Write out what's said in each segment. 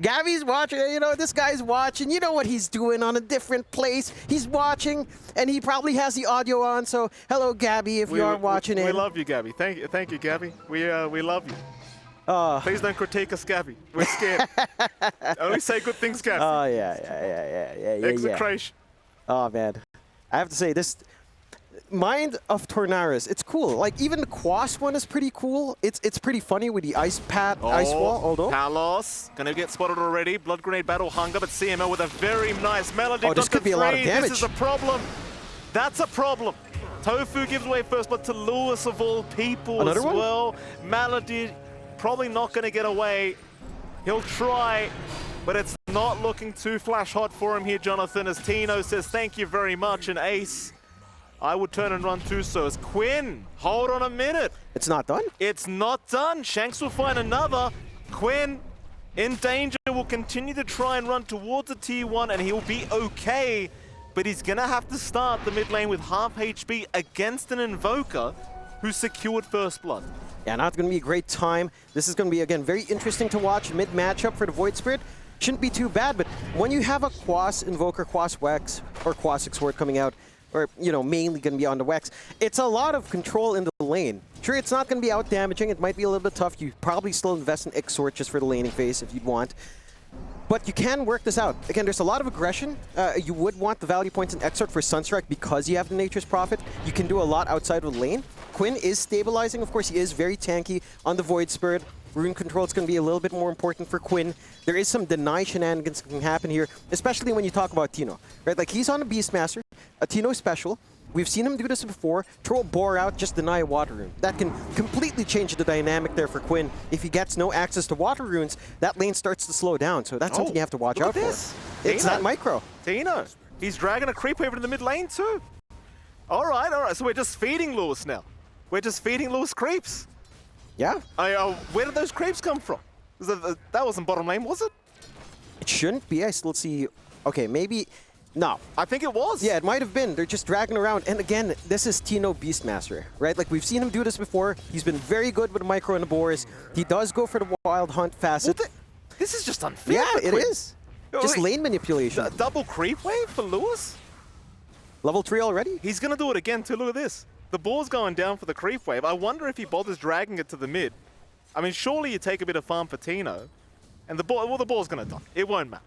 Gabby's watching, you know, this guy's watching. You know what he's doing on a different place. He's watching, and he probably has the audio on. So, hello, Gabby, if you are watching it. We love you, Gabby. Thank you, Gabby. We love you. Please don't critique us, Gabby. We're scared. Only say good things, Gabby. Oh, yeah. Execration. Oh, man. I have to say, this Mind of Tornaris, it's cool. Like, even the Quas one is pretty cool. It's pretty funny with the ice wall, although. Palos gonna get spotted already. Blood Grenade Battle Hunger, but CMO with a very nice melody. Oh, this could be a lot of damage. This is a problem. That's a problem. Tofu gives away first blood to Lewis of all people Another as one? well. Melody probably not gonna get away. He'll try, but it's not looking too flash hot for him here, Jonathan, as Tino says thank you very much, and Ace, I would turn and run too, so as Quinn, hold on a minute. It's not done? It's not done. Shanks will find another. Quinn in danger, will continue to try and run towards the T1, and he'll be okay, but he's gonna have to start the mid lane with half HP against an Invoker who secured first blood. Yeah, not gonna be a great time. This is gonna be, again, very interesting to watch. Mid matchup for the Void Spirit. Shouldn't be too bad, but when you have a Quas Invoker, Quas Wex, or Quas Sword coming out, or, you know, mainly going to be on the Wex, it's a lot of control in the lane. Sure, it's not going to be out damaging. It might be a little bit tough. You probably still invest in Exort just for the laning phase if you'd want. But you can work this out. Again, there's a lot of aggression. You would want the value points in Exort for Sunstrike because you have the Nature's Prophet. You can do a lot outside of the lane. Quinn is stabilizing. Of course, he is very tanky on the Void Spirit. Rune control is going to be a little bit more important for Quinn. There is some deny shenanigans that can happen here, especially when you talk about Tino, right? Like, he's on a Beastmaster, a Tino special. We've seen him do this before. Throw a Boar out, just deny a Water Rune. That can completely change the dynamic there for Quinn. If he gets no access to Water Runes, that lane starts to slow down. So that's something you have to watch out for. It's not micro. Tino, he's dragging a creep over to the mid lane too. All right. So we're just feeding Lewis now. We're just feeding Lewis creeps. Yeah. Where did those creeps come from? That wasn't bottom lane, was it? It shouldn't be. I still see... Okay, maybe... No. I think it was. Yeah, it might have been. They're just dragging around. And again, this is Tino Beastmaster, right? Like, we've seen him do this before. He's been very good with the micro and the boars. He does go for the Wild Hunt facet. Well, this is just unfair. Yeah, it is. Just lane manipulation. A double creep wave for Lewis? Level 3 already? He's going to do it again too. Look at this. The boar's going down for the creep wave. I wonder if he bothers dragging it to the mid. I mean, surely you take a bit of farm for Tino, and the ball's going to die. It won't matter.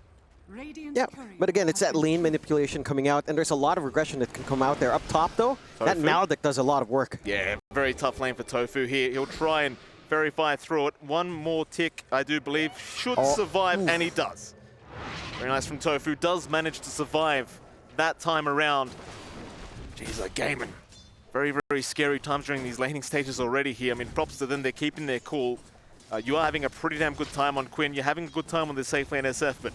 Yeah, but again, it's that lane manipulation coming out, and there's a lot of regression that can come out there. Up top, though, that Maledict does a lot of work. Yeah, very tough lane for Tofu here. He'll try and verify through it. One more tick, I do believe, should survive, and he does. Very nice from Tofu. Does manage to survive that time around. Jeez, Gaimin. Very, very scary times during these laning stages already here. I mean, props to them. They're keeping their cool. You are having a pretty damn good time on Quinn. You're having a good time on the safe lane SF, but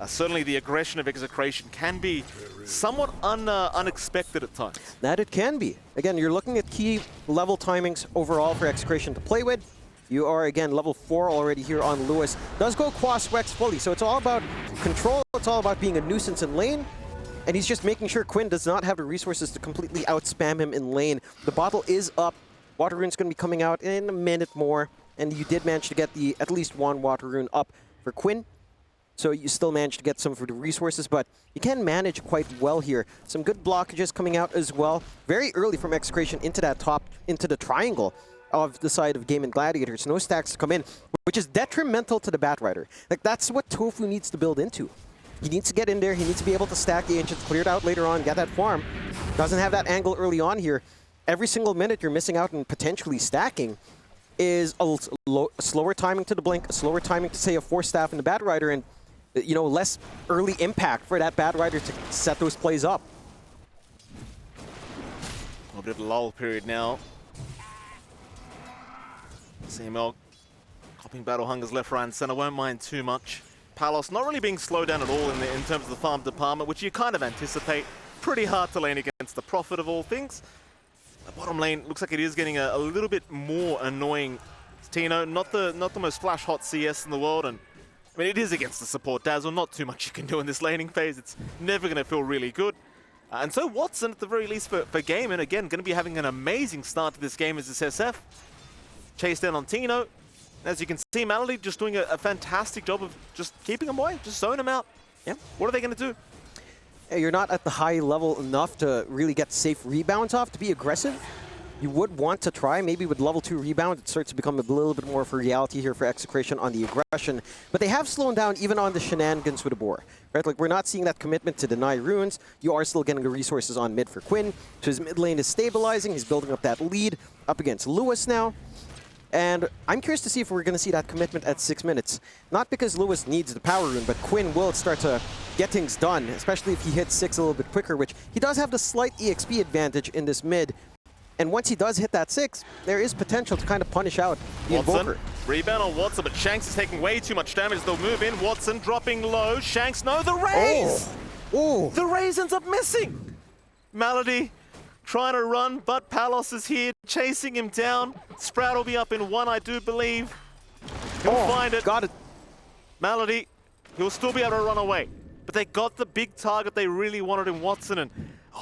certainly the aggression of Execration can be somewhat unexpected at times. That it can be. Again, you're looking at key level timings overall for Execration to play with. You are, again, level 4 already here on Lewis. Does go Quas Wex fully, so it's all about control. It's all about being a nuisance in lane. And he's just making sure Quinn does not have the resources to completely outspam him in lane. The bottle is up. Water Rune's going to be coming out in a minute more. And you did manage to get the at least one Water Rune up for Quinn. So you still managed to get some for the resources, but you can manage quite well here. Some good blockages coming out as well. Very early from Execration into that top, into the triangle of the side of Gaimin Gladiators. No stacks to come in, which is detrimental to the Batrider. Like, that's what Tofu needs to build into. He needs to get in there. He needs to be able to stack the Ancients, clear it out later on, get that farm. Doesn't have that angle early on here. Every single minute you're missing out and potentially stacking is a slower timing to the blink, a slower timing to, say, a 4-staff in the Batrider, and, you know, less early impact for that Batrider to set those plays up. A little bit of a lull period now. CML copying Battle Hungers left, right, and center. Won't mind too much. Palos not really being slowed down at all in terms of the farm department, which you kind of anticipate. Pretty hard to lane against the Prophet of all things. The bottom lane looks like it is getting a little bit more annoying. Tino, not the most flash hot CS in the world, and I mean, it is against the support Dazzle. Not too much you can do in this laning phase. It's never going to feel really good. And so Watson, at the very least for Gaimin, again, going to be having an amazing start to this game as this SF. Chase down on Tino. As you can see, Malady just doing a fantastic job of just keeping him away, just zoning him out. Yeah. What are they going to do? You're not at the high level enough to really get safe rebounds off to be aggressive. You would want to try, maybe with level 2 rebound, it starts to become a little bit more of a reality here for Execration on the aggression. But they have slowed down even on the shenanigans with the boar. Right? Like, we're not seeing that commitment to deny runes. You are still getting the resources on mid for Quinn. So his mid lane is stabilizing. He's building up that lead up against Lewis now. And I'm curious to see if we're going to see that commitment at 6 minutes. Not because Lewis needs the power rune, but Quinn will start to get things done, especially if he hits 6 a little bit quicker, which he does have the slight EXP advantage in this mid. And once he does hit that 6, there is potential to kind of punish out the Invoker. Rebound on Watson, but Shanks is taking way too much damage. They'll move in. Watson dropping low. Shanks, no, the raise! Oh. The raise ends up missing. Malady trying to run, but Palos is here, chasing him down. Sprout will be up in 1, I do believe. He'll find it. Got it. Malady, he'll still be able to run away. But they got the big target they really wanted in Watson, and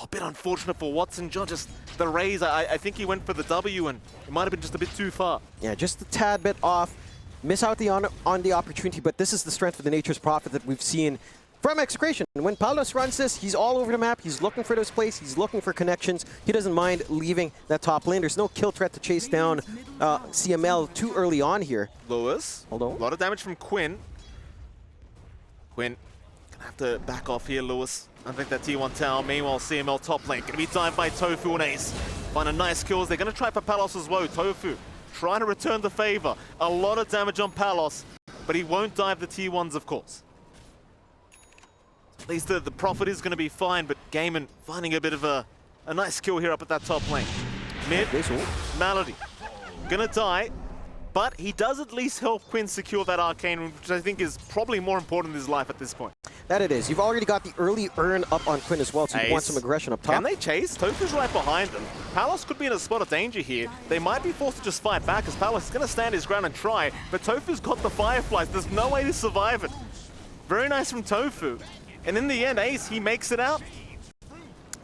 a bit unfortunate for Watson. Just the raise, I think he went for the W, and it might have been just a bit too far. Yeah, just a tad bit off. Miss out on the opportunity, but this is the strength of the Nature's Prophet that we've seen from Execration. When Palos runs this, he's all over the map. He's looking for those plays. He's looking for connections. He doesn't mind leaving that top lane. There's no kill threat to chase down CML too early on here. Lewis, hold on. A lot of damage from Quinn. Quinn gonna have to back off here, Lewis. I think that T1 tower. Meanwhile, CML top lane gonna be dived by Tofu and Ace. Find a nice kills. They're gonna try for Palos as well. Tofu trying to return the favor. A lot of damage on Palos, but he won't dive the T1s, of course. At least the Prophet is going to be fine, but Gaimin finding a bit of a nice kill here up at that top lane. Mid, Malady gonna die, but he does at least help Quinn secure that arcane rune, which I think is probably more important in his life at this point. That it is. You've already got the early earn up on Quinn as well, so you want some aggression up top. Can they chase? Tofu's right behind them. Palos could be in a spot of danger here. They might be forced to just fight back, as Palos is going to stand his ground and try, but Tofu's got the Fireflies. There's no way to survive it. Very nice from Tofu. And in the end, Ace, he makes it out.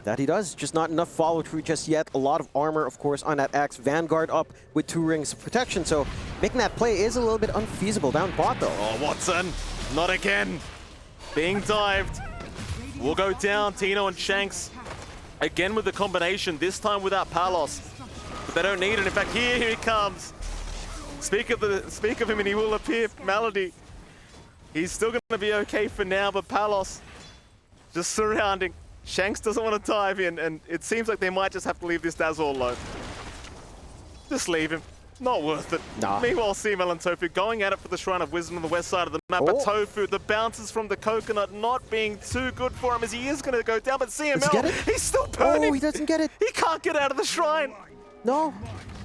That he does, just not enough follow-through just yet. A lot of armor, of course, on that Axe. Vanguard up with 2 rings of protection, so making that play is a little bit unfeasible down bot, though. Oh, Watson, not again. Being dived. Will go down, Tino and Shanks. Again with the combination, this time without Palos. But they don't need it. In fact, here he comes. Speak of him and he will appear. Malady. He's still going to be okay for now, but Palos just surrounding. Shanks doesn't want to dive in, and it seems like they might just have to leave this Dazzle alone. Just leave him. Not worth it. Nah. Meanwhile, CML and Tofu going at it for the Shrine of Wisdom on the west side of the map, but Tofu, the bounces from the coconut not being too good for him as he is going to go down, but CML, he's still burning. Oh, he doesn't get it. He can't get out of the Shrine. No.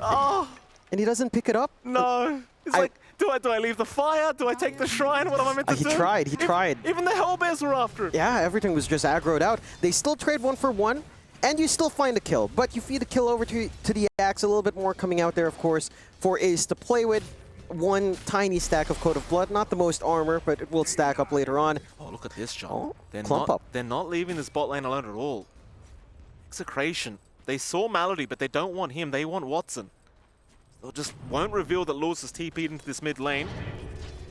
Oh. And he doesn't pick it up? No. It's like, do I leave the fire? Do I take the Shrine? What am I meant to do? He tried. Even the Hellbears were after it. Yeah, everything was just aggroed out. They still trade 1 for 1, and you still find a kill. But you feed the kill over to the Axe, a little bit more coming out there, of course, for Ace to play with. 1 tiny stack of Coat of Blood. Not the most armor, but it will stack up later on. Oh, look at this, John. Oh, They're not leaving this bot lane alone at all. Execration. They saw Malady, but they don't want him. They want Watson. They'll just won't reveal that Lewis has TP'd into this mid lane.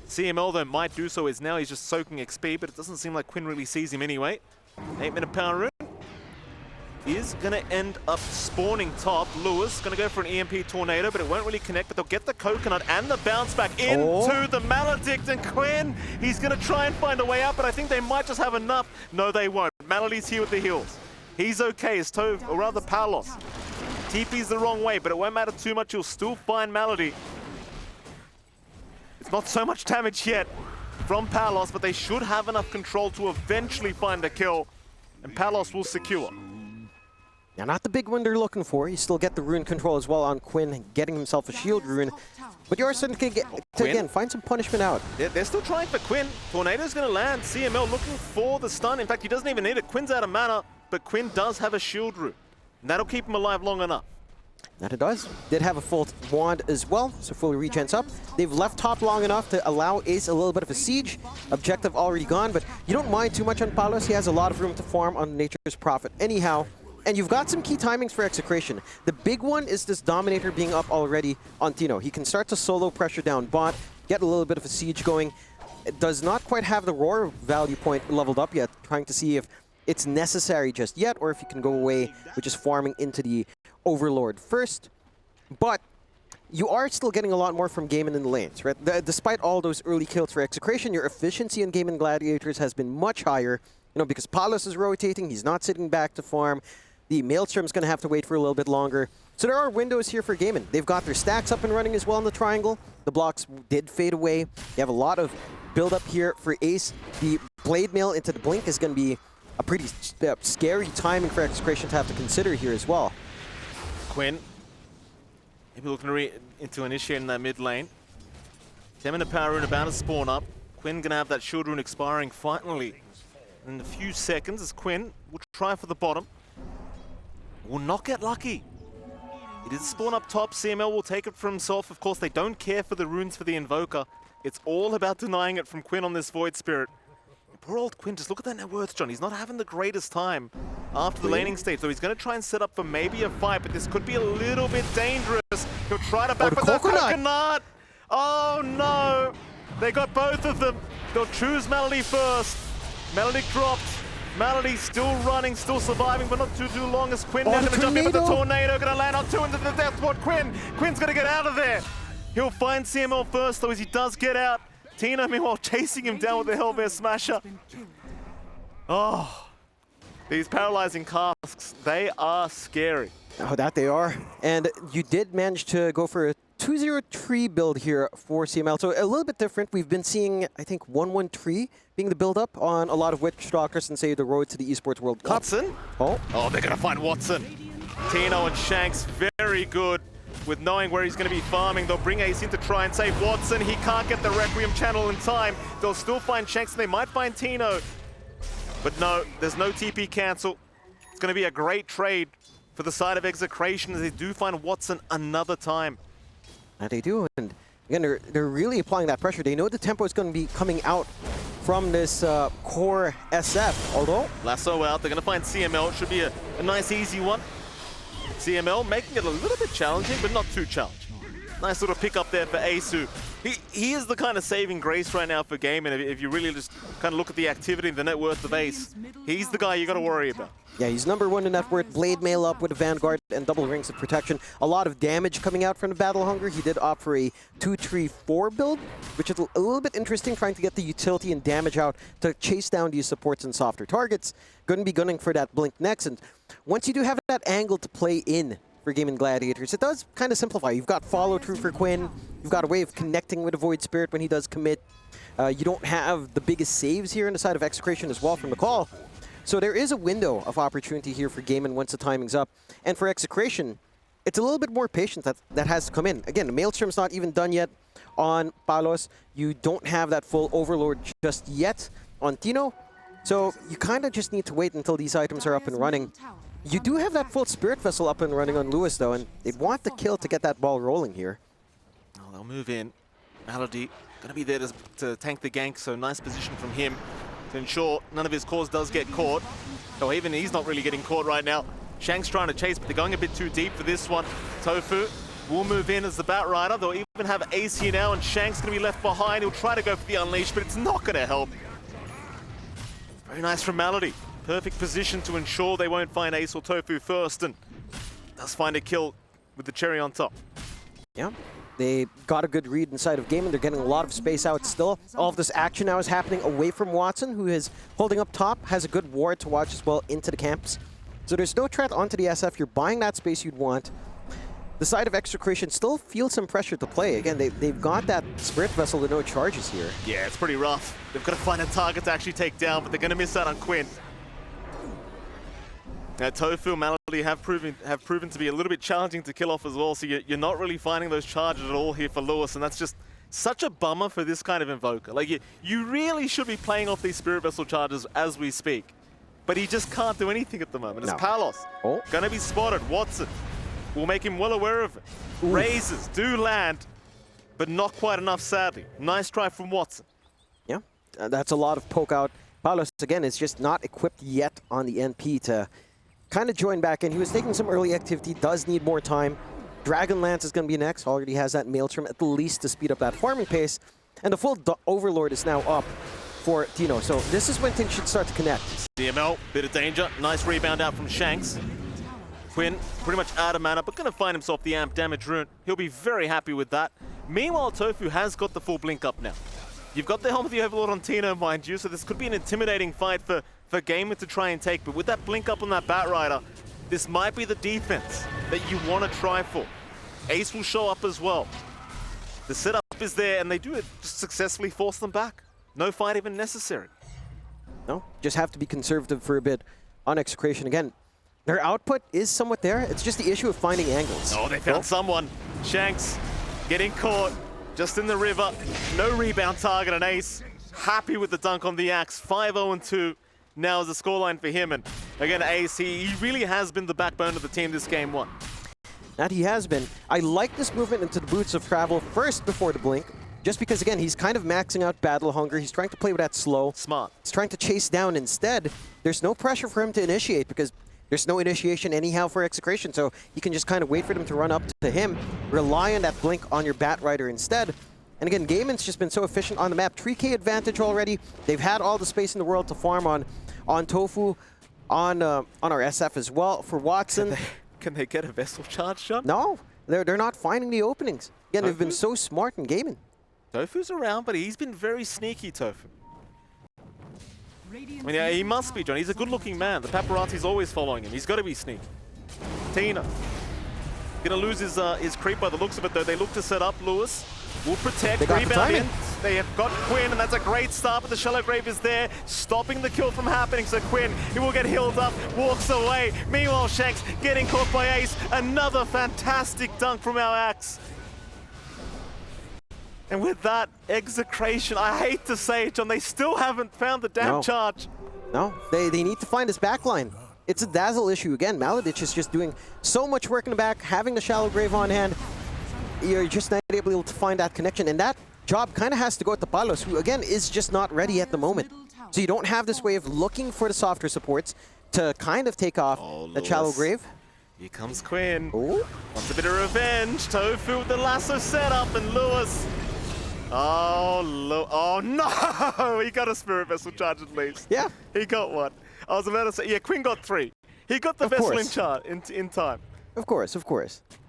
CML, though, might do so as now he's just soaking XP, but it doesn't seem like Quinn really sees him anyway. 8-minute power rune is going to end up spawning top. Lewis going to go for an EMP Tornado, but it won't really connect, but they'll get the coconut and the bounce back into the Maledict, and Quinn, he's going to try and find a way out, but I think they might just have enough. No, they won't. Malady's here with the heals. He's okay as Tove, or rather Palos. TP's the wrong way, but it won't matter too much. You'll still find Malady. It's not so much damage yet from Palos, but they should have enough control to eventually find a kill, and Palos will secure. Now, not the big one they're looking for. You still get the rune control as well on Quinn, getting himself a shield rune. But you are starting to, again, find some punishment out. They're still trying for Quinn. Tornado's going to land. CML looking for the stun. In fact, he doesn't even need it. Quinn's out of mana, but Quinn does have a shield rune. And that'll keep him alive long enough. That it does. Did have a full wand as well, so fully regens up. They've left top long enough to allow Ace a little bit of a siege. Objective already gone, but you don't mind too much on Palos. He has a lot of room to farm on Nature's Prophet. Anyhow, And you've got some key timings for Execration. The big one is this Dominator being up already on Tino. He can start to solo pressure down bot, get a little bit of a siege going. It does not quite have the Roar value point leveled up yet, trying to see if it's necessary just yet, or if you can go away with just farming into the Overlord first. But you are still getting a lot more from Gaimin in the lanes, right? Despite all those early kills for Execration, your efficiency in Gaimin Gladiators has been much higher, you know, because Palos is rotating, he's not sitting back to farm. The Maelstrom's going to have to wait for a little bit longer. So there are windows here for Gaimin. They've got their stacks up and running as well in the triangle. The blocks did fade away. They have a lot of build-up here for Ace. The Blade Mail into the Blink is going to be a pretty scary timing for Execration to have to consider here as well. Quinn, maybe looking into initiating that mid lane. 10-minute power rune about to spawn up. Quinn going to have that shield rune expiring finally in a few seconds as Quinn will try for the bottom. Will not get lucky. He did spawn up top. CML will take it for himself. Of course, they don't care for the runes for the Invoker. It's all about denying it from Quinn on this Void Spirit. Poor old Quinn, just look at that net worth, John. He's not having the greatest time after the laning stage, so he's going to try and set up for maybe a fight, but this could be a little bit dangerous. He'll try to back with the coconut. Oh no! They got both of them. They'll choose Melody first. Melody dropped. Melody still running, still surviving, but not too long as Quinn now going to jump in with the tornado. Going to land on two into the death ward. Quinn's going to get out of there. He'll find CML first, though, as he does get out. Tina, meanwhile, chasing him down with the Hellbear Smasher. Oh, these paralyzing casks, they are scary. Oh, that they are. And you did manage to go for a 2-0-3 build here for CML. So a little bit different. We've been seeing, I think, 1-1-3 being the build-up on a lot of Witchstalkers and, say, the road to the Esports World Cup. Watson? Oh, they're going to find Watson. Tino and Shanks, very good with knowing where he's going to be farming. They'll bring Ace in to try and save Watson. He can't get the Requiem channel in time. They'll still find Shanks, and they might find Tino. But no, there's no TP cancel. It's going to be a great trade for the side of Execration as they do find Watson another time. And they do, and again, they're really applying that pressure. They know the tempo is going to be coming out from this core SF, although... Lasso out, they're going to find CML. It should be a nice, easy one. CML making it a little bit challenging, but not too challenging. Nice little pick up there for Asu. He is the kind of saving grace right now for Gaimin. If you really just kind of look at the activity and the net worth of Ace, he's the guy you got to worry about. Yeah, he's #1 in net worth. Blade Mail up with a Vanguard and double rings of protection. A lot of damage coming out from the Battle Hunger. He did opt for a 2-3-4 build, which is a little bit interesting, trying to get the utility and damage out to chase down these supports and softer targets. Going to be gunning for that Blink next, and once you do have that angle to play in for Gaimin Gladiators, it does kind of simplify. You've got follow-through for Quinn. You've got a way of connecting with a Void Spirit when he does commit. You don't have the biggest saves here on the side of Execration as well from the call. So there is a window of opportunity here for Gaimin once the timing's up. And for Execration, it's a little bit more patience that has to come in. Again, the Maelstrom's not even done yet on Palos. You don't have that full Overlord just yet on Tino. So you kind of just need to wait until these items are up and running. You do have that full Spirit Vessel up and running on Lewis, though, and they want the kill to get that ball rolling here. Oh, they'll move in. Melody going to be there to tank the gank, so nice position from him to ensure none of his cores does get caught. Oh, even he's not really getting caught right now. Shank's trying to chase, but they're going a bit too deep for this one. Tofu will move in as the Bat Rider. They'll even have Ace here now, and Shank's going to be left behind. He'll try to go for the Unleash, but it's not going to help. Very nice from Melody. Perfect position to ensure they won't find Ace or Tofu first, and does find a kill with the cherry on top. Yeah. They got a good read inside of Gaimin. They're getting a lot of space out still. All of this action now is happening away from Watson, who is holding up top, has a good ward to watch as well into the camps. So there's no threat onto the SF. You're buying that space you'd want. The side of Execration still feels some pressure to play. Again, they've got that Spirit Vessel with no charges here. Yeah, it's pretty rough. They've got to find a target to actually take down, but they're going to miss out on Quinn. Now, Tofu and Melody have proven to be a little bit challenging to kill off as well, so you're not really finding those charges at all here for Lewis, and that's just such a bummer for this kind of Invoker. Like, you really should be playing off these Spirit Vessel charges as we speak, but he just can't do anything at the moment. It's Palos. Oh. Gonna be spotted. Watson will make him well aware of it. Oof. Razors do land, but not quite enough, sadly. Nice try from Watson. Yeah, that's a lot of poke out. Palos, again, is just not equipped yet on the NP to kind of joined back in. He was taking some early activity, does need more time. Dragonlance is going to be next. Already has that Maelstrom at least to speed up that farming pace. And the full Overlord is now up for Tino. So this is when things should start to connect. CML, bit of danger. Nice rebound out from Shanks. Quinn, pretty much out of mana, but going to find himself the amp damage rune. He'll be very happy with that. Meanwhile, Tofu has got the full blink up now. You've got the Helm of the Overlord on Tino, mind you, so this could be an intimidating fight for Gaimin to try and take. But with that blink up on that Batrider, this might be the defense that you want to try for. Ace will show up as well. The setup is there, and they do it, just successfully force them back. No fight even necessary. No, just have to be conservative for a bit on Execration. Again, their output is somewhat there. It's just the issue of finding angles. Oh, they found someone. Shanks getting caught just in the river. No rebound target, and Ace happy with the dunk on the axe. 5-0-2 now is the scoreline for him. And again, Ace, he really has been the backbone of the team this game one. That he has been. I like this movement into the boots of travel first before the blink, just because, again, he's kind of maxing out battle hunger. He's trying to play with that slow. Smart. He's trying to chase down instead. There's no pressure for him to initiate because there's no initiation anyhow for Execration, so you can just kind of wait for them to run up to him, rely on that blink on your Batrider instead. And again, Gaimin's just been so efficient on the map. 3K advantage already. They've had all the space in the world to farm on Tofu, on our SF as well. For Watson... Can they get a vessel charge, John? No, they're not finding the openings. Again, they've been so smart in Gaimin. Tofu's around, but he's been very sneaky, Tofu. I mean, yeah, he must be, John. He's a good-looking man. The paparazzi's always following him. He's got to be sneaky. Tina. Gonna lose his creep by the looks of it, though. They look to set up. Lewis will protect. Rebound in. They have got Quinn, and that's a great start, but the Shallow Grave is there, stopping the kill from happening. So Quinn, he will get healed up, walks away. Meanwhile, Shanks getting caught by Ace. Another fantastic dunk from our Axe. And with that, Execration, I hate to say it, John, they still haven't found the damn charge. No, they need to find his backline. It's a dazzle issue. Again, Maladich is just doing so much work in the back, having the Shallow Grave on hand. You're just not able to find that connection. And that job kind of has to go to Palos, who, again, is just not ready at the moment. So you don't have this way of looking for the softer supports to kind of take off the Shallow Grave. Here comes Quinn. Ooh. Wants a bit of revenge. Tofu with the lasso set up, and Lewis. Oh no! He got a Spirit Vessel charge at least. Yeah. He got one. I was about to say, yeah, Quinn got 3. He got the vessel in charge in time. Of course.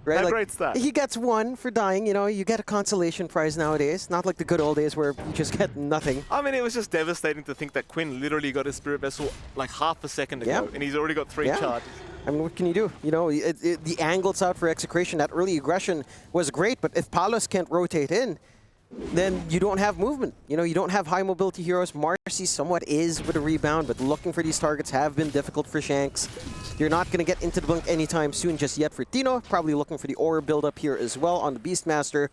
Right? How great's that? He gets 1 for dying. You know, you get a consolation prize nowadays. Not like the good old days where you just get nothing. I mean, it was just devastating to think that Quinn literally got his Spirit Vessel like half a second ago, and he's already got 3 charges. I mean, what can you do? You know, the angles out for Execration, that early aggression was great, but if Palos can't rotate in, then you don't have movement. You know, you don't have high mobility heroes. Marcy somewhat is with a rebound, but looking for these targets have been difficult for Shanks. You're not going to get into the blink anytime soon just yet for Tino. Probably looking for the aura build-up here as well on the Beastmaster.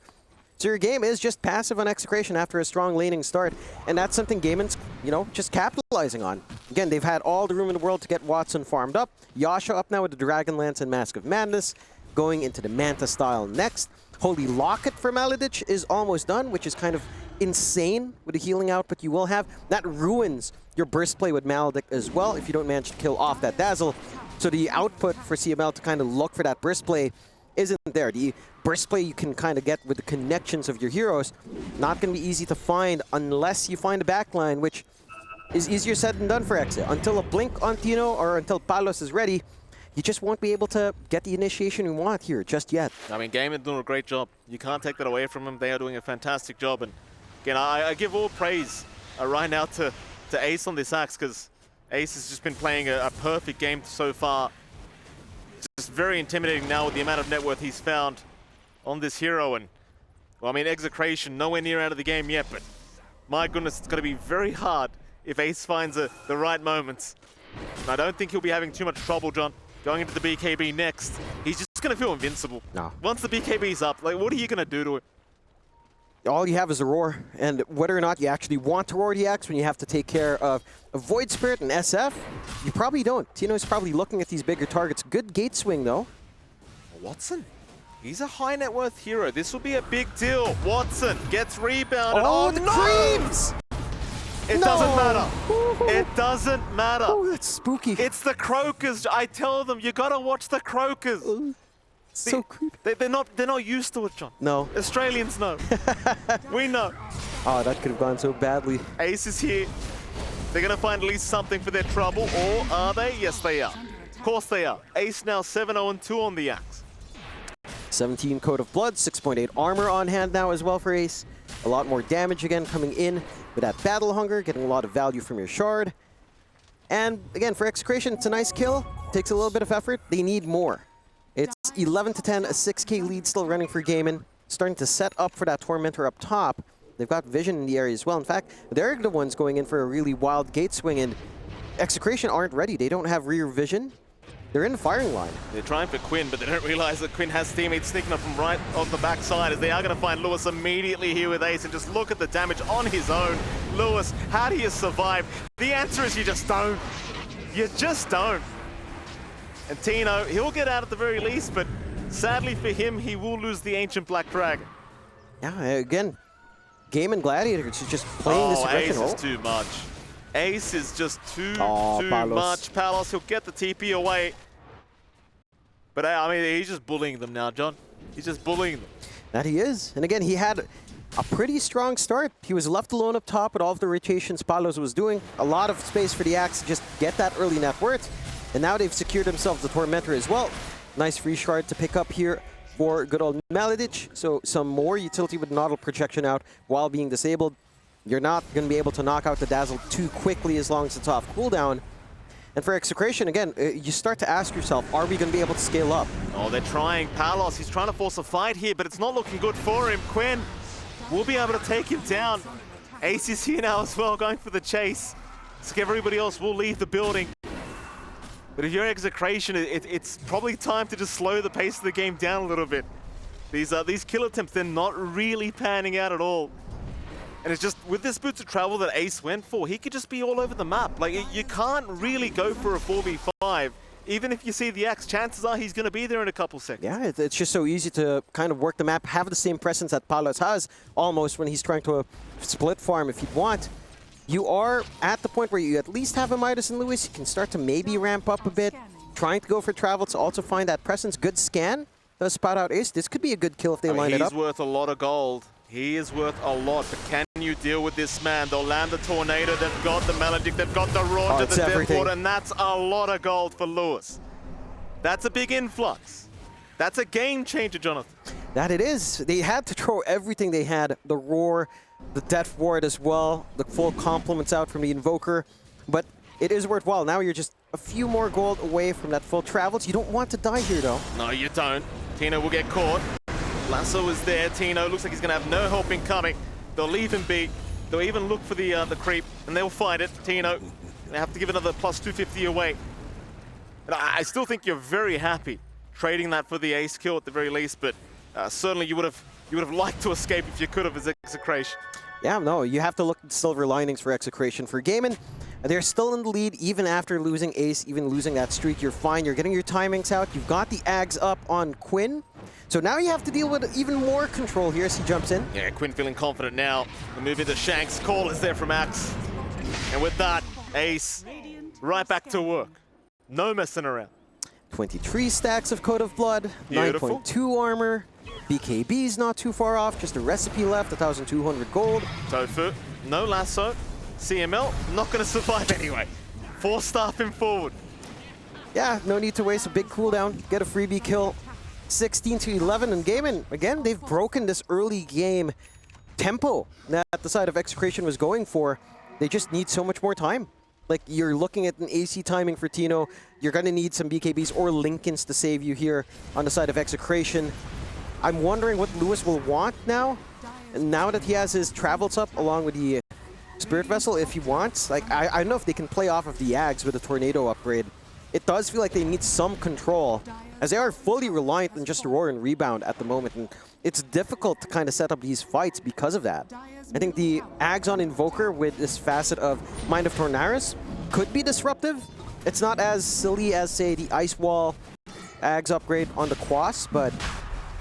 So your game is just passive on Execration after a strong laning start, and that's something Gaimin's, you know, just capitalizing on. Again, they've had all the room in the world to get Watson farmed up. Yasha up now with the Dragonlance and Mask of Madness, going into the Manta style next. Holy Locket for Maladich is almost done, which is kind of insane with the healing output you will have. That ruins your burst play with Maladich as well if you don't manage to kill off that Dazzle. So the output for CML to kind of look for that burst play isn't there. The burst play you can kind of get with the connections of your heroes, not going to be easy to find unless you find a backline, which is easier said than done for Exe. Until a blink on Tino or until Palos is ready, you just won't be able to get the initiation you want here just yet. I mean, Gaimin doing a great job. You can't take that away from them. They are doing a fantastic job. And again, I give all praise right now to Ace on this Axe, because Ace has just been playing a perfect game so far. Just very intimidating now with the amount of net worth he's found on this hero. And, well, I mean, Execration nowhere near out of the game yet, but my goodness, it's going to be very hard if Ace finds the right moments. And I don't think he'll be having too much trouble, John, going into the BKB next. He's just going to feel invincible. No. Once the BKB's up, like, what are you going to do to it? All you have is a roar, and whether or not you actually want to roar the Axe when you have to take care of a Void Spirit and SF, you probably don't. Tino's probably looking at these bigger targets. Good gate swing, though. Watson, he's a high net worth hero. This will be a big deal. Watson gets rebounded. Oh, the no! creeps! It doesn't matter. It doesn't matter. Oh, that's spooky. It's the croakers. I tell them, you gotta watch the croakers. So creepy. They're not used to it, John. No. Australians know. We know. Oh, that could have gone so badly. Ace is here. They're gonna find at least something for their trouble, or are they? Yes, they are. Of course they are. Ace now 7-0-2 on the axe. 17 Code of Blood, 6.8 armor on hand now as well for Ace. A lot more damage again coming in with that battle hunger, getting a lot of value from your shard. And again, for Execration, it's a nice kill. Takes a little bit of effort. They need more. It's 11-10, a 6K lead still running for Gaimin. Starting to set up for that Tormentor up top. They've got vision in the area as well. In fact, they're the ones going in for a really wild gate swing, and Execration aren't ready. They don't have rear vision. They're in the firing line. They're trying for Quinn, but they don't realize that Quinn has teammates sneaking up from right on the backside, as they are going to find Lewis immediately here with Ace, and just look at the damage on his own. Lewis, how do you survive? The answer is you just don't. You just don't. And Tino, he'll get out at the very least, but sadly for him, he will lose the Ancient Black Dragon. Yeah, again, Gaimin Gladiators is just playing this aggression role. Ace is too much. Ace is just too Palos. much. Palos, he'll get the TP away. But I mean, he's just bullying them now, John. He's just bullying them. That he is. And again, he had a pretty strong start. He was left alone up top with all of the rotations Palos was doing. A lot of space for the Axe to just get that early net worth. And now they've secured themselves the Tormentor as well. Nice free shard to pick up here for good old Maledic. So some more utility with Nodal projection out while being disabled. You're not going to be able to knock out the Dazzle too quickly as long as it's off cooldown. And for Execration, again, you start to ask yourself, are we going to be able to scale up? Oh, they're trying. Palos, he's trying to force a fight here, but it's not looking good for him. Quinn will be able to take him down. Ace is here now as well, going for the chase. So everybody else will leave the building. But if you're Execration, it's probably time to just slow the pace of the game down a little bit. These kill attempts, they're not really panning out at all. And it's just, with this boots of travel that Ace went for, he could just be all over the map. Like, you can't really go for a 4v5. Even if you see the Axe, chances are he's going to be there in a couple seconds. Yeah, it's just so easy to kind of work the map, have the same presence that Palos has, almost when he's trying to split farm if he'd want. You are at the point where you at least have a Midas and Lewis. You can start to maybe ramp up a bit, trying to go for travel to also find that presence. Good scan does spot out Ace. This could be a good kill if they line it up. He's worth a lot of gold. He is worth a lot, but can you deal with this man? They'll land the Tornado, they've got the Maledic, they've got the Roger, the Deathwater, and that's a lot of gold for Lewis. That's a big influx. That's a game changer, Jonathan. That it is. They had to throw everything they had. The Roar, the Death Ward as well, the full compliments out from the Invoker. But it is worthwhile. Now you're just a few more gold away from that full travels. You don't want to die here, though. No, you don't. Tino will get caught. Lasso is there. Tino looks like he's going to have no help incoming. They'll leave him be. They'll even look for the creep, and they'll find it. Tino, they have to give another plus 250 away. And I still think you're very happy trading that for the ace kill at the very least, but certainly you would have liked to escape if you could have as Execration. Yeah, no, you have to look at silver linings for Execration. For Gaimin, they're still in the lead even after losing Ace, even losing that streak. You're fine. You're getting your timings out. You've got the Ags up on Quinn. So now you have to deal with even more control here as he jumps in. Yeah, Quinn feeling confident now. The move into Shanks. Call is there from Axe. And with that, Ace right back to work. No messing around. 23 stacks of Code of Blood, 9.2 armor. BKB's not too far off, just a recipe left, 1,200 gold. Tofu, no lasso. CML, not going to survive anyway. 4-star him forward. Yeah, no need to waste a big cooldown. Get a freebie kill. 16-11, and Gaimin, again, they've broken this early game tempo that the side of Execration was going for. They just need so much more time. Like, you're looking at an AC timing for Tino. You're going to need some BKBs or Lincolns to save you here on the side of Execration. I'm wondering what Lewis will want now. And now that he has his travels up along with the Spirit Vessel, if he wants. Like, I don't know if they can play off of the Ags with a Tornado upgrade. It does feel like they need some control, as they are fully reliant on just Roar and Rebound at the moment. And it's difficult to kind of set up these fights because of that. I think the Ags on Invoker with this facet of Mind of Tornaris could be disruptive. It's not as silly as, say, the Ice Wall Ags upgrade on the Quas, but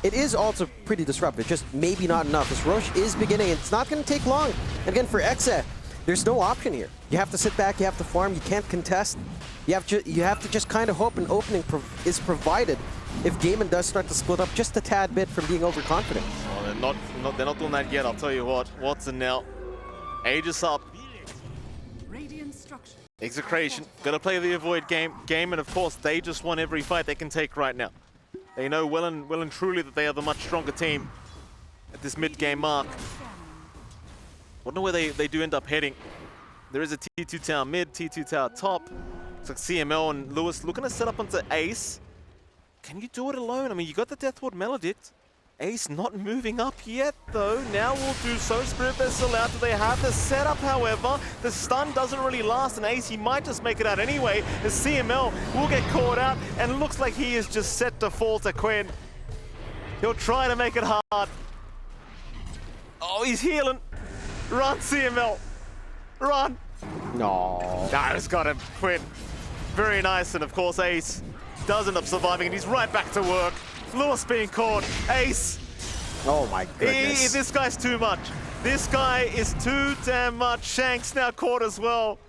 it is also pretty disruptive, just maybe not enough. As Roche is beginning, it's not going to take long. And again, for Exe, there's no option here. You have to sit back, you have to farm, you can't contest. You have to just kind of hope an opening is provided if Gaimin does start to split up just a tad bit from being overconfident. Oh, they're not doing that yet, I'll tell you what. Watson now, Aegis up. Execration, gonna play the avoid game, and of course, they just won every fight they can take right now. They know well and truly that they are the much stronger team at this mid-game mark. Wonder where they do end up heading. There is a T2 tower mid, T2 tower top. Looks like CML and Lewis looking to set up onto Ace. Can you do it alone? I mean, you got the Deathward Maledict. Ace not moving up yet, though. Now we'll do so. Spirit Vessel out. Do they have the setup, however? The stun doesn't really last, and Ace, he might just make it out anyway, as CML will get caught out, and it looks like he is just set to fall to Quinn. He'll try to make it hard. Oh, he's healing. Run, CML. Run. No. Nah, it's got him. Quinn. Very nice, and of course, Ace does end up surviving, and he's right back to work. Lewis being caught. Ace. Oh my goodness. This guy's too much. This guy is too damn much. Shanks now caught as well.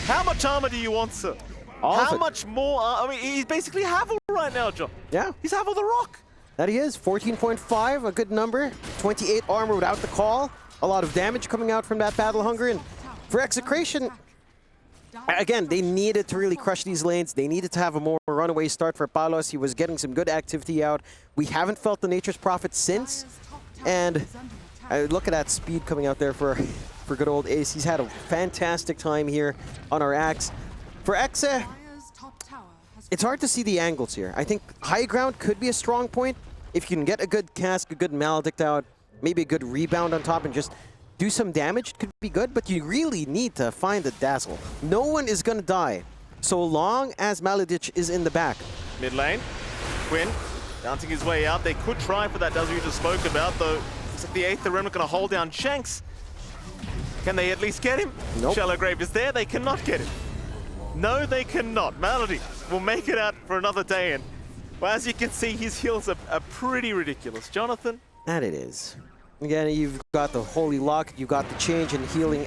How much armor do you want, sir? How much more? I mean, he's basically Havel right now, John. Yeah. He's Havel the Rock. That he is. 14.5, a good number. 28 armor without the call. A lot of damage coming out from that battle hunger. And for Execration, again, they needed to really crush these lanes. They needed to have a more runaway start for Palos. He was getting some good activity out. We haven't felt the Nature's Prophet since. And look at that speed coming out there for good old Ace. He's had a fantastic time here on our axe. For Exe, it's hard to see the angles here. I think high ground could be a strong point. If you can get a good cask, a good Maledict out, maybe a good rebound on top and just do some damage, could be good, but you really need to find the Dazzle. No one is going to die so long as Maledict is in the back. Mid lane, Quinn bouncing his way out. They could try for that Dazzle you just spoke about, though. Looks like the 8th Remnant going to hold down Shanks. Can they at least get him? Nope. Shallow Grave is there. They cannot get him. No, they cannot. Malady will make it out for another day, and well, as you can see, his heals are pretty ridiculous. Jonathan? That it is. Again, you've got the Holy Lock, you've got the change in healing.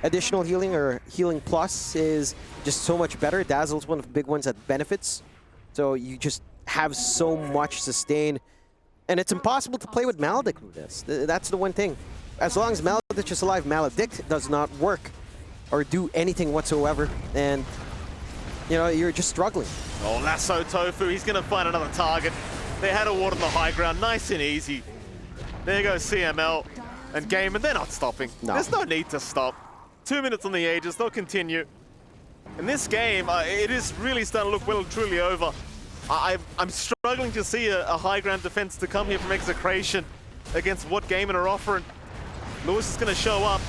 Additional healing or healing plus is just so much better. Dazzle's one of the big ones that benefits. So you just have so much sustain. And it's impossible to play with Maledict with this. That's the one thing. As long as Maledict is alive, Maledict does not work or do anything whatsoever. And, you know, you're just struggling. Oh, Lasso Tofu, he's going to find another target. They had a ward on the high ground, nice and easy. There goes CML and Gaimin. They're not stopping. No. There's no need to stop. 2 minutes on the Aegis, they'll continue. In this game, it is really starting to look well and truly over. I'm struggling to see a high ground defense to come here from Execration against what Gaimin are offering. Lewis is going to show up.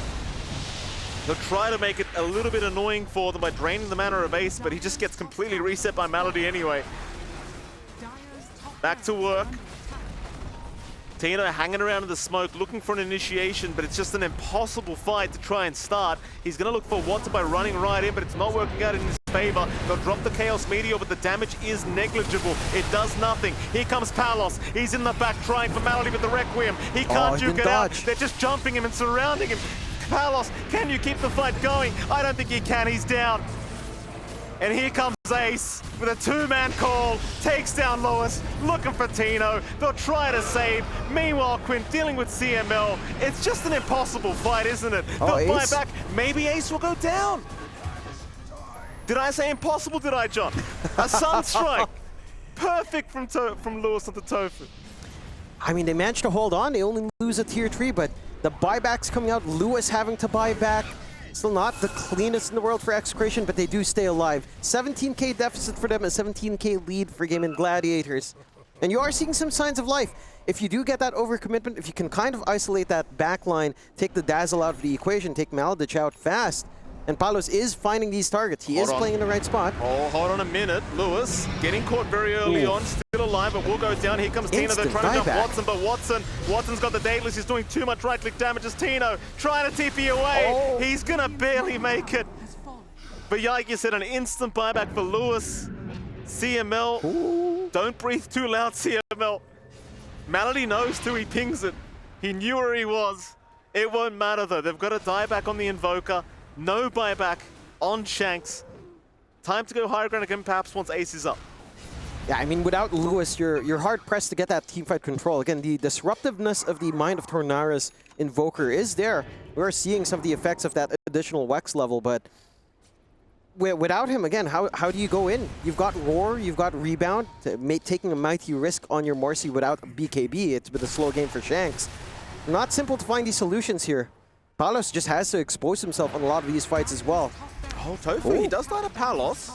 He'll try to make it a little bit annoying for them by draining the mana of Ace, but he just gets completely reset by Malady anyway. Back to work. Tino hanging around in the smoke, looking for an initiation, but it's just an impossible fight to try and start. He's going to look for Water by running right in, but it's not working out in his favor. They'll drop the Chaos Meteor, but the damage is negligible. It does nothing. Here comes Palos. He's in the back trying for Malady with the Requiem. He can't juke it out. They're just jumping him and surrounding him. Palos, can you keep the fight going? I don't think he can. He's down. And here comes Ace with a 2-man call, takes down Lewis, looking for Tino. They'll try to save. Meanwhile, Quinn dealing with CML. It's just an impossible fight, isn't it? They'll buy back. Maybe Ace will go down. Did I say impossible, did I, John? A Sunstrike. Perfect from Lewis onto Tofu. I mean, they managed to hold on. They only lose a tier 3, but the buybacks coming out, Lewis having to buy back. Still not the cleanest in the world for Execration, but they do stay alive. 17k deficit for them, a 17k lead for Gaimin Gladiators. And you are seeing some signs of life. If you do get that overcommitment, if you can kind of isolate that back line, take the Dazzle out of the equation, take Maledict out fast, and Palos is finding these targets. He is playing in the right spot. Oh, hold on a minute. Lewis getting caught very early on, still alive, but will go down. Here comes Tino. They're trying to jump Watson, but Watson's got the Daedalus. He's doing too much right-click damage as Tino trying to TP away. He's going to barely make it. But yeah, like you said, an instant buyback for Lewis. CML, don't breathe too loud, CML. Malady knows too, he pings it. He knew where he was. It won't matter though. They've got to die back on the Invoker. No buyback on Shanks. Time to go higher ground again, perhaps once Ace is up. Yeah, I mean, without Lewis, you're hard-pressed to get that teamfight control. Again, the disruptiveness of the Mind of Tornara's Invoker is there. We're seeing some of the effects of that additional Wex level, but without him, again, how do you go in? You've got Roar, you've got Rebound, taking a mighty risk on your Marcy without BKB. It's been a slow game for Shanks. Not simple to find these solutions here. Palos just has to expose himself on a lot of these fights as well. Oh, Tofu, he does start a Palos.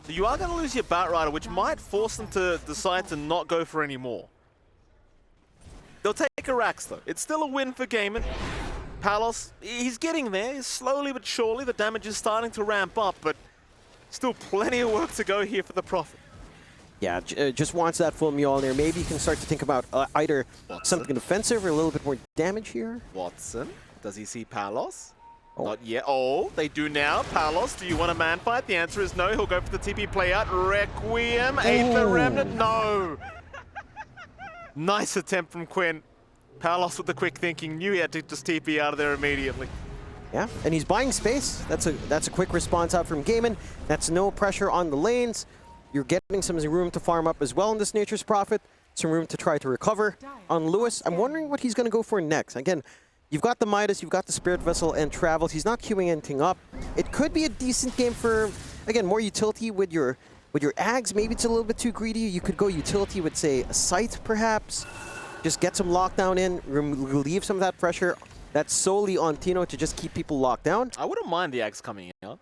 So you are going to lose your Batrider, which might force them to decide to not go for any more. They'll take a Rax, though. It's still a win for Gaimin. Palos, he's getting there. He's slowly but surely. The damage is starting to ramp up, but still plenty of work to go here for the Prophet. Yeah, just wants that full Mjolnir. Maybe you can start to think about either something defensive or a little bit more damage here. Watson, does he see Palos? Oh. Not yet. Oh, they do now. Palos, do you want a man fight? The answer is no. He'll go for the TP play out. Requiem, Aether Remnant, no. Nice attempt from Quinn. Palos with the quick thinking, knew he had to just TP out of there immediately. Yeah, and he's buying space. That's a quick response out from Gaimin. That's no pressure on the lanes. You're getting some room to farm up as well in this Nature's Prophet. Some room to try to recover. On Lewis, I'm wondering what he's going to go for next. Again, you've got the Midas, you've got the Spirit Vessel and Travels. He's not queuing anything up. It could be a decent game for, again, more utility with your Ags. Maybe it's a little bit too greedy. You could go utility with, say, a Scythe, perhaps. Just get some lockdown in, relieve some of that pressure. That's solely on Tino to just keep people locked down. I wouldn't mind the Ags coming out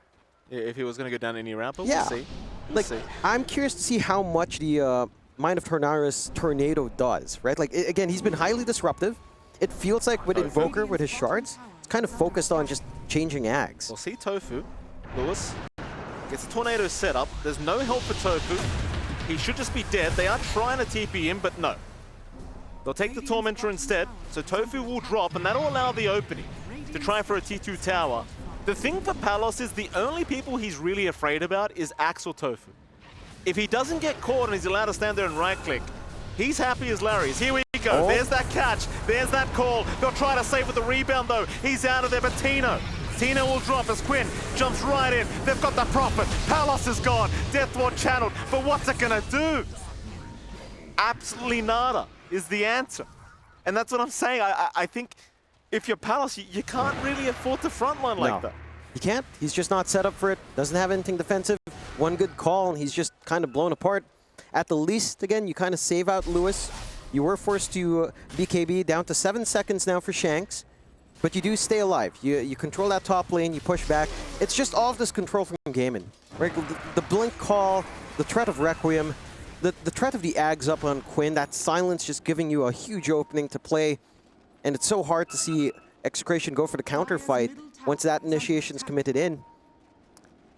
if he was going to go down any ramp, but we'll see. We'll see. I'm curious to see how much the Mind of Tornara's Tornado does, right? Like, again, he's been highly disruptive. It feels like with Invoker, with his shards, it's kind of focused on just changing Ags. We'll see Tofu. Lewis gets the Tornado set up. There's no help for Tofu. He should just be dead. They are trying to TP him, but no. They'll take the Tormentor instead, so Tofu will drop, and that'll allow the opening to try for a T2 tower. The thing for Palos is the only people he's really afraid about is Axe or Tofu. If he doesn't get caught and he's allowed to stand there and right-click, he's happy as Larry's. Here we go. Oh. There's that catch. There's that call. They'll try to save with the rebound, though. He's out of there, but Tino will drop as Quinn jumps right in. They've got the Prophet. Palos is gone. Death Ward channeled. But what's it going to do? Absolutely nada is the answer. And that's what I'm saying. I think if you're Palos, you can't really afford to frontline like that. You can't. He's just not set up for it. Doesn't have anything defensive. One good call, and he's just kind of blown apart. At the least, again, you kind of save out Lewis. You were forced to BKB down to 7 seconds now for Shanks. But you do stay alive. You control that top lane, you push back. It's just all of this control from Gaimin. Right? The blink call, the threat of Requiem, the threat of the Ags up on Quinn, that silence just giving you a huge opening to play. And it's so hard to see Execration go for the counter fight once that initiation's committed in.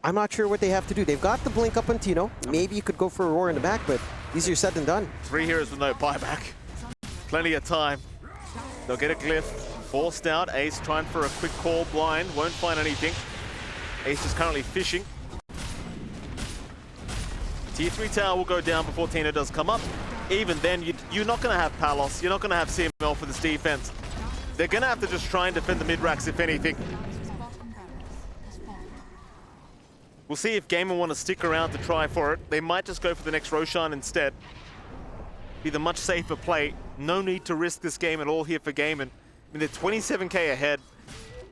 I'm not sure what they have to do. They've got the blink up on Tino. Maybe you could go for a roar in the back, but easier said than done. 3 heroes with no buyback. Plenty of time. They'll get a glyph. Forced out. Ace trying for a quick call blind. Won't find anything. Ace is currently fishing. Tier 3 tower will go down before Tino does come up. Even then, you're not going to have Palos. You're not going to have CML for this defense. They're going to have to just try and defend the mid-racks, if anything. We'll see if Gaimin want to stick around to try for it. They might just go for the next Roshan instead. Be the much safer play. No need to risk this game at all here for Gaimin. I mean, they're 27k ahead.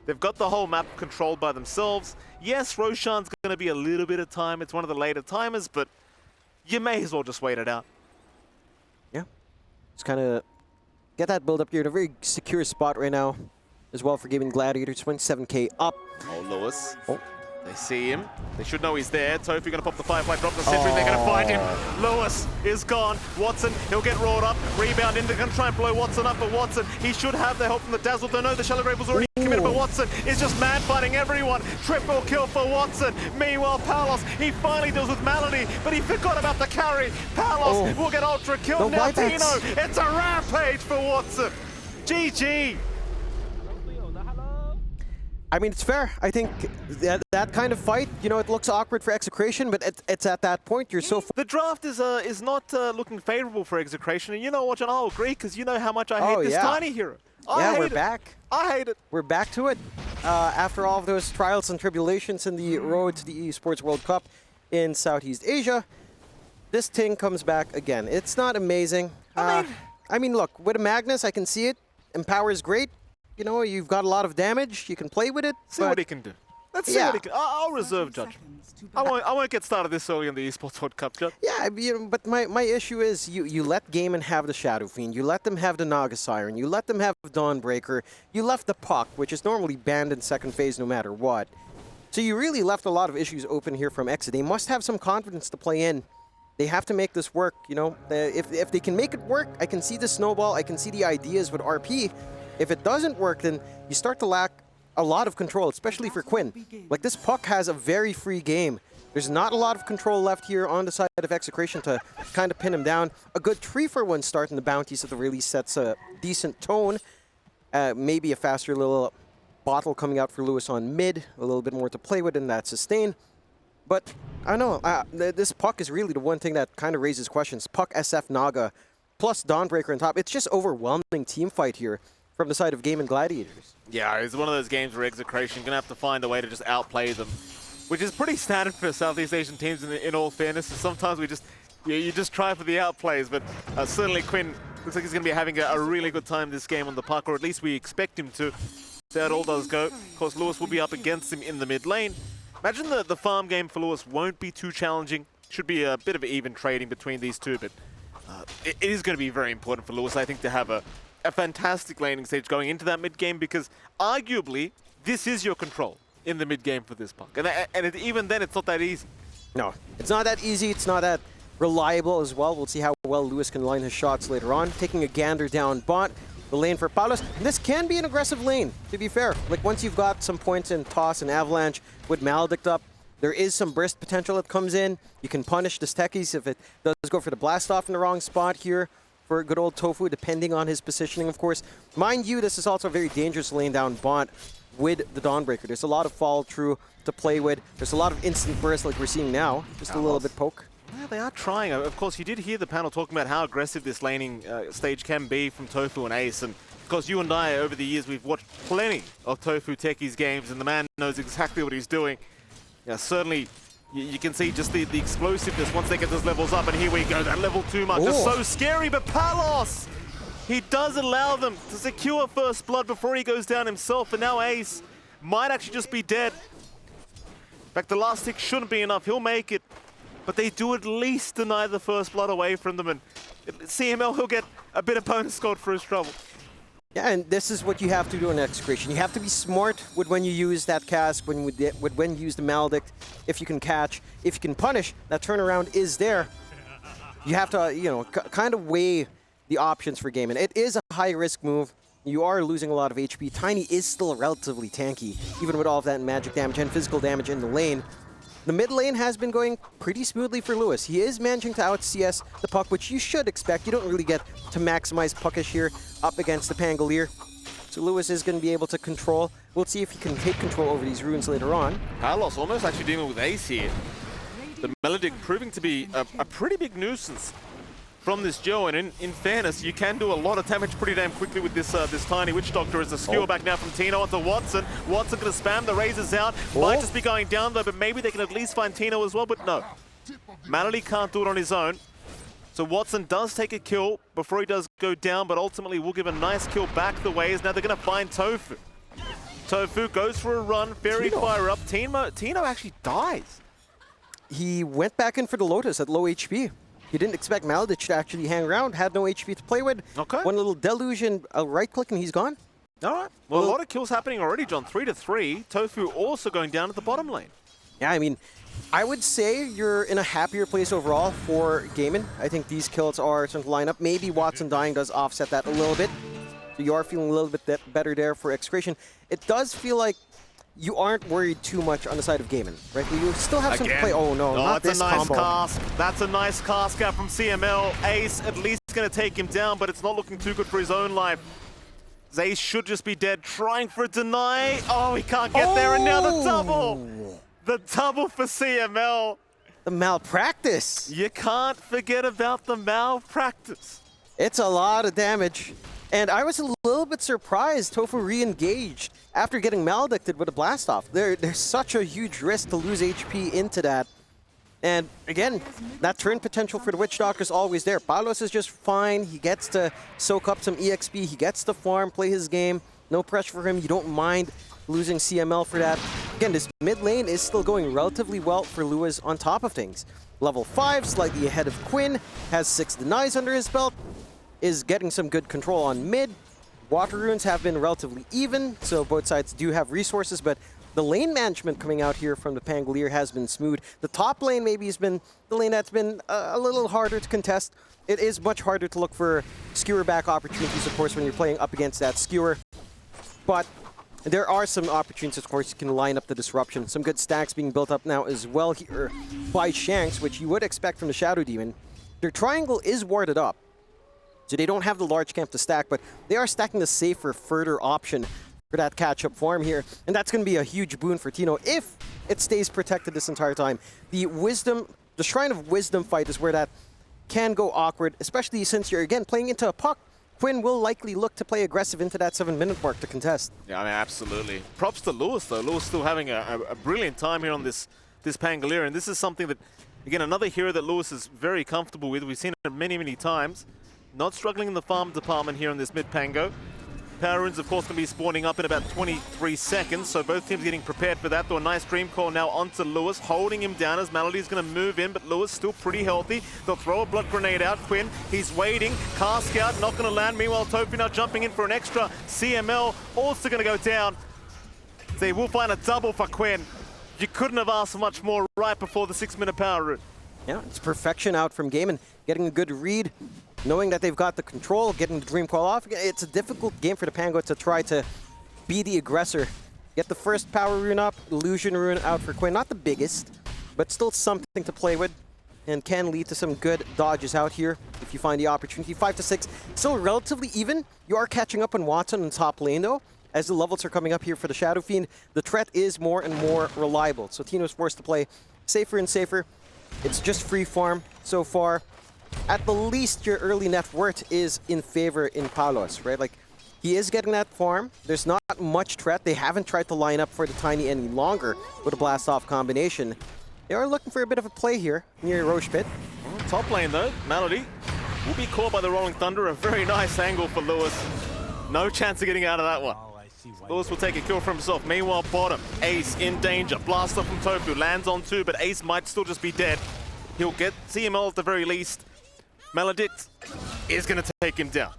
They've got the whole map controlled by themselves. Yes, Roshan's going to be a little bit of time. It's one of the later timers, but you may as well just wait it out. Yeah. Just kind of get that build up here in a very secure spot right now as well for Gaimin Gladiators. 27k up. Oh, Lewis. Oh. They see him. They should know he's there. Tofu going to pop the Firefly, drop the sentry. They're going to find him. Lewis is gone. Watson, he'll get roared up. Rebound in. They're going to try and blow Watson up, but Watson, he should have the help from the Dazzle. Don't know the Shallow Grave was already committed, but Watson is just man fighting everyone. Triple kill for Watson. Meanwhile, Palos, he finally deals with Malady, but he forgot about the carry. Palos will get ultra killed. Now Tino, it's a rampage for Watson. GG. I mean, it's fair. I think that kind of fight, you know, it looks awkward for Execration, but it's at that point you're so... The draft is not looking favorable for Execration, and you know what, John, I'll agree, because you know how much I hate this tiny hero. Yeah, we're back. I hate it. We're back to it. After all of those trials and tribulations in the road to the Esports World Cup in Southeast Asia, this thing comes back again. It's not amazing. I mean, look, with a Magnus, I can see it. Empower is great. You know, you've got a lot of damage. You can play with it. See what he can do. Let's see what he can. I'll reserve judgment. I won't get started this early in the Esports World Cup, Judd. Yeah, you know, but my issue is you let Gaimin have the Shadow Fiend, you let them have the Naga Siren, you let them have Dawnbreaker, you left the Puck, which is normally banned in second phase no matter what. So you really left a lot of issues open here from Exa. They must have some confidence to play in. They have to make this work, you know. If they can make it work, I can see the snowball, I can see the ideas with RP. If it doesn't work, then you start to lack a lot of control, especially for Quinn. Like, this Puck has a very free game. There's not a lot of control left here on the side of Execration to kind of pin him down. A good 3-for-1 start in the bounties at the release sets a decent tone. Maybe a faster little bottle coming out for Lewis on mid, a little bit more to play with in that sustain. But I don't know, this Puck is really the one thing that kind of raises questions. Puck, SF, Naga, plus Dawnbreaker on top. It's just overwhelming team fight here from the side of Gaimin Gladiators. Yeah, it's one of those games where Execration going to have to find a way to just outplay them, which is pretty standard for Southeast Asian teams in all fairness. Sometimes you just try for the outplays, but certainly Quinn looks like he's going to be having a really good time this game on the Puck, or at least we expect him to. So it all does go. Of course, Lewis will be up against him in the mid lane. Imagine the farm game for Lewis won't be too challenging. Should be a bit of even trading between these two, but it is going to be very important for Lewis, I think, to have a fantastic laning stage going into that mid game, because arguably this is your control in the mid game for this Puck. And even then, it's not that easy. No, it's not that easy. It's not that reliable as well. We'll see how well Lewis can line his shots later on. Taking a gander down bot, the lane for Palos. And this can be an aggressive lane, to be fair. Like, once you've got some points in Toss and Avalanche with Maledict up, there is some burst potential that comes in. You can punish the Techies if it does go for the blast off in the wrong spot here for good old Tofu, depending on his positioning, of course. Mind you, this is also a very dangerous lane down bot with the Dawnbreaker. There's a lot of follow through to play with. There's a lot of instant burst like we're seeing now. Just a little bit poke. Yeah, they are trying. Of course, you did hear the panel talking about how aggressive this laning stage can be from Tofu and Ace. And of course, you and I, over the years, we've watched plenty of Tofu Techies games, and the man knows exactly what he's doing. Yeah, certainly, you can see just the explosiveness once they get those levels up, and here we go, that level 2 mark, just so scary, but Palos, he does allow them to secure first blood before he goes down himself, and now Ace might actually just be dead. In fact, the last tick shouldn't be enough, he'll make it, but they do at least deny the first blood away from them, and CML, he'll get a bit of bonus scored for his trouble. Yeah, and this is what you have to do in Execration. You have to be smart with when you use that cast, when you use the Maledict. If you can catch, if you can punish, that turnaround is there. You have to, you know, kind of weigh the options for Gaimin. It is a high-risk move. You are losing a lot of HP. Tiny is still relatively tanky, even with all of that magic damage and physical damage in the lane. The mid lane has been going pretty smoothly for Lewis. He is managing to out-CS the Puck, which you should expect. You don't really get to maximize Puckish here up against the Pangolier. So Lewis is going to be able to control. We'll see if he can take control over these runes later on. Palos almost actually dealing with Ace here. The Maledict proving to be a pretty big nuisance from this Joe, and in fairness, you can do a lot of damage pretty damn quickly with this this Tiny Witch Doctor as the skewer back now from Tino onto Watson. Watson going to spam the razors out. Might just be going down though, but maybe they can at least find Tino as well, but no. Malady can't do it on his own. So Watson does take a kill before he does go down, but ultimately will give a nice kill back the ways. Now they're going to find Tofu. Tofu goes for a run, Fairy Fire up. Tino actually dies. He went back in for the Lotus at low HP. He didn't expect Maledich to actually hang around, had no HP to play with. Okay. One little deluge and a right click and he's gone. All right. Well, a lot of kills happening already, John. 3-3. Tofu also going down at the bottom lane. Yeah, I mean, I would say you're in a happier place overall for Gaimin. I think these kills are starting to line up. Maybe Watson dying does offset that a little bit. So you are feeling a little bit better there for Execration. It does feel like you aren't worried too much on the side of Gaimin, right? You still have some to play. Oh no, not this combo. That's a nice cask. That's a nice cask out from CML. Ace at least going to take him down, but it's not looking too good for his own life. Ace should just be dead, trying for a deny. Oh, he can't get there, and now the double. The double for CML. The malpractice. You can't forget about the malpractice. It's a lot of damage. And I was a little bit surprised Tofu re-engaged after getting maledicted with a blast off. There's such a huge risk to lose HP into that. And again, that turn potential for the Witch Doctor is always there. Palos is just fine. He gets to soak up some EXP. He gets to farm, play his game. No pressure for him. You don't mind losing CML for that. Again, this mid lane is still going relatively well for Lewis on top of things. Level 5, slightly ahead of Quinn, has 6 denies under his belt, is getting some good control on mid. Water runes have been relatively even, so both sides do have resources, but the lane management coming out here from the Pangolier has been smooth. The top lane maybe has been the lane that's been a little harder to contest. It is much harder to look for skewer back opportunities, of course, when you're playing up against that skewer. But there are some opportunities, of course, you can line up the disruption. Some good stacks being built up now as well here by Shanks, which you would expect from the Shadow Demon. Their triangle is warded up, so they don't have the large camp to stack, but they are stacking the safer, further option for that catch-up farm here. And that's going to be a huge boon for Tino if it stays protected this entire time. The Shrine of Wisdom fight is where that can go awkward, especially since you're, again, playing into a puck. Quinn will likely look to play aggressive into that 7-minute mark to contest. Yeah, I mean, absolutely. Props to Lewis, though. Lewis still having a brilliant time here on this Pangolier, and this is something that, again, another hero that Lewis is very comfortable with. We've seen it many, many times. Not struggling in the farm department here on this mid-Pango. Power runes, of course, going to be spawning up in about 23 seconds, so both teams getting prepared for that. Though a nice dream call now onto Lewis, holding him down as Melody's going to move in, but Lewis still pretty healthy. They'll throw a blood grenade out. Quinn, he's waiting. Cask out, not going to land. Meanwhile, Tofu now jumping in for an extra. CML also going to go down. They will find a double for Quinn. You couldn't have asked for much more right before the 6-minute power rune. Yeah, it's perfection out from Gaimin, getting a good read. Knowing that they've got the control, getting the dream call off, it's a difficult game for the Pango to try to be the aggressor. Get the first power rune up, illusion rune out for Quinn. Not the biggest, but still something to play with, and can lead to some good dodges out here if you find the opportunity. 5 to 6, still relatively even. You are catching up on Watson in top lane though. As the levels are coming up here for the Shadow Fiend, the threat is more and more reliable. So Tino's forced to play safer and safer. It's just free farm so far. At the least, your early net worth is in favor in Palos, right? Like, he is getting that farm. There's not much threat. They haven't tried to line up for the Tiny any longer with a blast-off combination. They are looking for a bit of a play here near Roche Pit. Well, top lane, though, Melody will be caught by the Rolling Thunder. A very nice angle for Lewis. No chance of getting out of that one. Lewis will take a kill for himself. Meanwhile, bottom, Ace in danger. Blast off from Tofu, lands on 2, but Ace might still just be dead. He'll get CML at the very least. Maledict is going to take him down.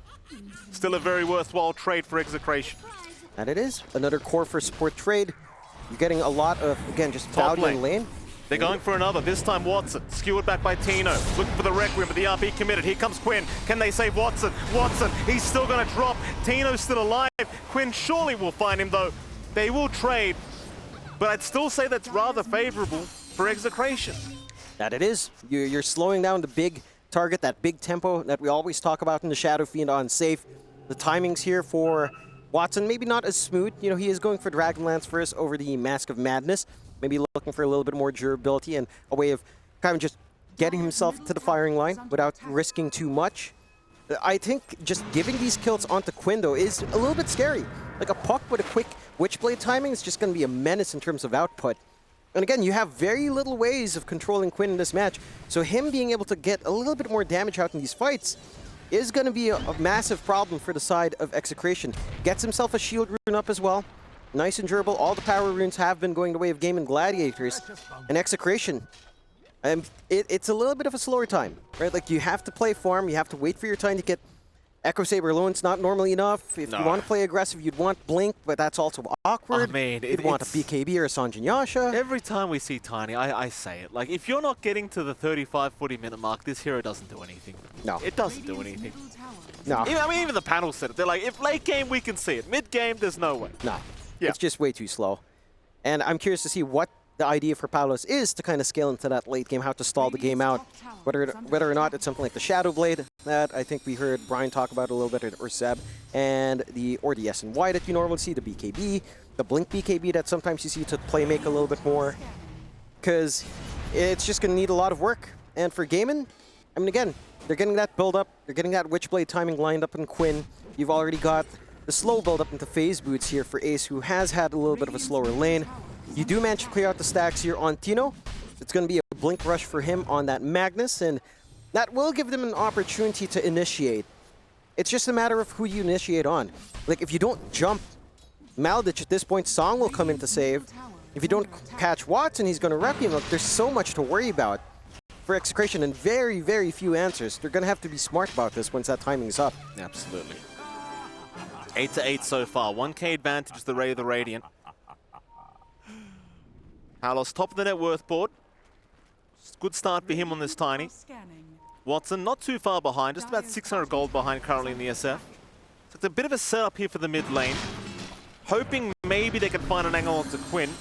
Still a very worthwhile trade for Execration. And it is. Another core for support trade. You're getting a lot of, again, just value in lane. They're going for another. This time Watson, skewered back by Tino. Looking for the Requiem, but the RP committed. Here comes Quinn. Can they save Watson? Watson, he's still going to drop. Tino's still alive. Quinn surely will find him, though. They will trade, but I'd still say that's rather favorable for Execration. That it is. You're slowing down the big target, that big tempo that we always talk about in the Shadow Fiend on safe. The timings here for Watson, maybe not as smooth. You know, he is going for Dragonlance first over the Mask of Madness. Maybe looking for a little bit more durability and a way of kind of just getting himself to the firing line without risking too much. I think just giving these kills onto Quinn, though, is a little bit scary. Like a puck with a quick Witchblade timing is just going to be a menace in terms of output. And again, you have very little ways of controlling Quinn in this match, so him being able to get a little bit more damage out in these fights is going to be a massive problem for the side of Execration. Gets himself a shield rune up as well. Nice and durable. All the power runes have been going the way of Gaimin Gladiators. And Execration, it's a little bit of a slower time, right? Like, you have to play farm, you have to wait for your time to get Echo Saber alone. It's not normally enough. If you want to play aggressive, you'd want Blink, but that's also awkward. I mean, you'd want a BKB or a Sanjin Yasha. Every time we see Tiny, I say it. Like, if you're not getting to the 35, 40-minute mark, this hero doesn't do anything. No. It doesn't do anything. No. I mean, even the panel said it. They're like, if late game, we can see it. Mid game, there's no way. No. Yeah. It's just way too slow. And I'm curious to see what the idea for Palos is to kind of scale into that late game, how to stall the game out. Whether or not it's something like the Shadow Blade that I think we heard Brian talk about a little bit, or Seb, or the SNY that you normally see, the BKB, the Blink BKB that sometimes you see to play make a little bit more. Because it's just going to need a lot of work. And for Gaimin, I mean, again, they're getting that build up, they're getting that Witchblade timing lined up in Quinn. You've already got the slow build up into phase boots here for Ace, who has had a little bit of a slower lane. You do manage to clear out the stacks here on Tino. It's going to be a blink rush for him on that Magnus, and that will give them an opportunity to initiate. It's just a matter of who you initiate on. Like, if you don't jump Maldich at this point, Song will come in to save. If you don't catch Watson, he's going to rep him. Look, there's so much to worry about for Execration and very, very few answers. They're going to have to be smart about this once that timing is up. Absolutely. 8-8 so far. 1K advantage is the Ray of the Radiant. Palos top of the net worth board. Good start for him on this Tiny. Watson not too far behind, just about 600 gold behind currently in the SF. So it's a bit of a setup here for the mid lane. Hoping maybe they can find an angle onto Quinn.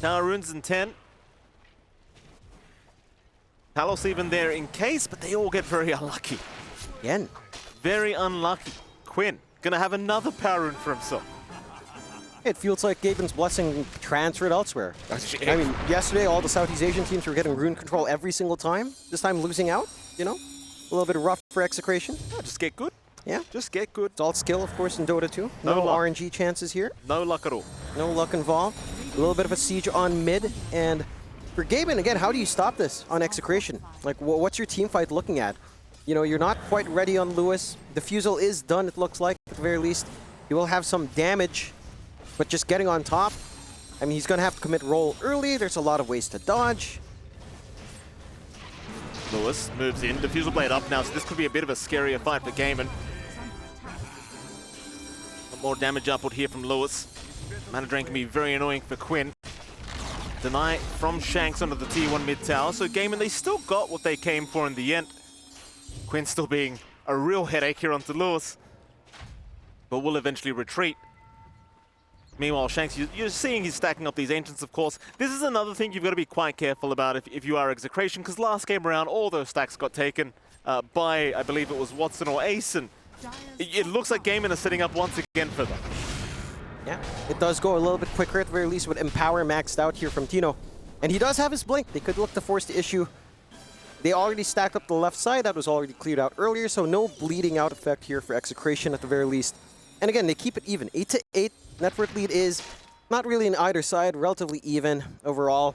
Tower runes in 10. Palos even there in case, but they all get very unlucky. Again. Very unlucky. Quinn gonna have another power rune for himself. It feels like Gaimin's Blessing transferred elsewhere. I mean, yesterday all the Southeast Asian teams were getting rune control every single time. This time losing out, you know? A little bit rough for Execration. Oh, just get good. Yeah. Just get good. It's all skill, of course, in Dota 2. No RNG chances here. No luck at all. No luck involved. A little bit of a siege on mid. And for Gaimin, again, how do you stop this on Execration? Like, what's your team fight looking at? You know, you're not quite ready on Lewis. The Fusel is done, it looks like, at the very least. He will have some damage. But just getting on top, I mean, he's going to have to commit roll early. There's a lot of ways to dodge. Lewis moves in, Diffusal Blade up now, so this could be a bit of a scarier fight for Gaimin. More damage output here from Lewis. Mana Drain can be very annoying for Quinn. Deny from Shanks onto the T1 mid tower, so Gaimin, they still got what they came for in the end. Quinn still being a real headache here onto Lewis, but will eventually retreat. Meanwhile, Shanks, you're seeing he's stacking up these Ancients, of course. This is another thing you've got to be quite careful about if you are Execration, because last game around, all those stacks got taken by, I believe it was Watson or Ace, and it looks like Gaimin is setting up once again for them. Yeah, it does go a little bit quicker at the very least with Empower maxed out here from Tino. And he does have his Blink. They could look to force the issue. They already stacked up the left side. That was already cleared out earlier, so no bleeding out effect here for Execration at the very least. And again, they keep it even. 8-8. Net worth lead is not really on either side, relatively even overall.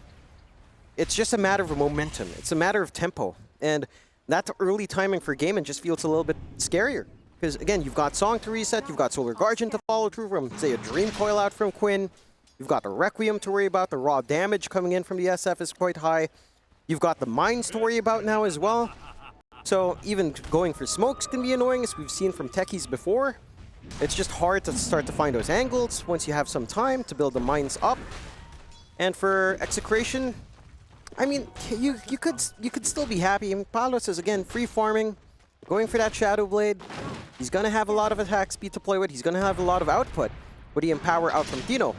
It's just a matter of momentum. It's a matter of tempo. And that early timing for Gaimin just feels a little bit scarier. Because again, you've got Song to reset, you've got Solar Guardian to follow through from, say, a Dream Coil out from Quinn. You've got the Requiem to worry about, the raw damage coming in from the SF is quite high. You've got the Mines to worry about now as well. So even going for smokes can be annoying, as we've seen from techies before. It's just hard to start to find those angles once you have some time to build the mines up. And for Execration, I mean, you could still be happy. I mean, Palos is, again, free farming, going for that Shadow Blade. He's going to have a lot of attack speed to play with. He's going to have a lot of output with the Empower out from Tino.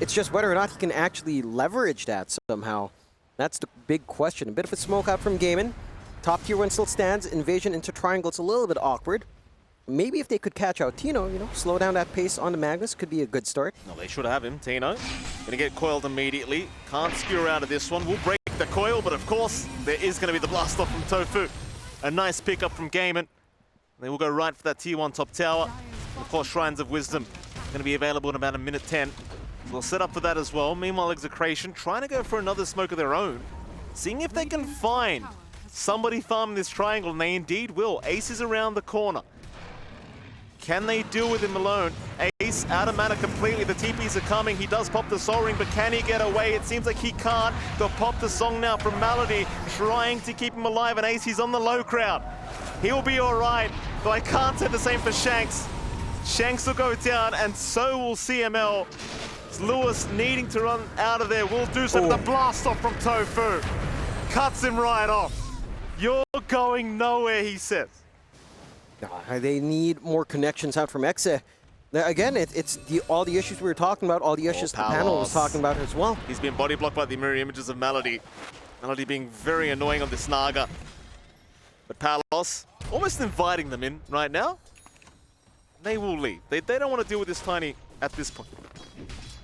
It's just whether or not he can actually leverage that somehow. That's the big question. A bit of a smoke out from Gaimin. Top tier 1 still stands. Invasion into Triangle, it's a little bit awkward. Maybe if they could catch out Tino, you know, slow down that pace on the Magnus could be a good start. No, they should have him. Tino gonna get coiled immediately. Can't skewer out of this one. We'll break the coil, but of course, there is gonna be the blast off from Tofu. A nice pickup from Gaimin. They will go right for that T1 top tower. Of course, Shrines of Wisdom gonna be available in about a minute 10. So they'll set up for that as well. Meanwhile, Execration trying to go for another smoke of their own. Seeing if they can find somebody farming this triangle, and they indeed will. Ace is around the corner. Can they deal with him alone? Ace out of mana completely. The TPs are coming. He does pop the Soul Ring, but can he get away? It seems like he can't. They'll pop the song now from Malady, trying to keep him alive, and Ace, he's on the low crowd. He'll be all right, but I can't say the same for Shanks. Shanks will go down, and so will CML. Lewis needing to run out of there. Will do so, but the blast off from Tofu cuts him right off. You're going nowhere, he says. They need more connections out from Exe. Again, it's all the issues we were talking about, all the issues the panel was talking about as well. He's been body blocked by the mirror images of Malady. Malady being very annoying on this Naga. But Palos almost inviting them in right now. They will leave. They don't want to deal with this Tiny at this point.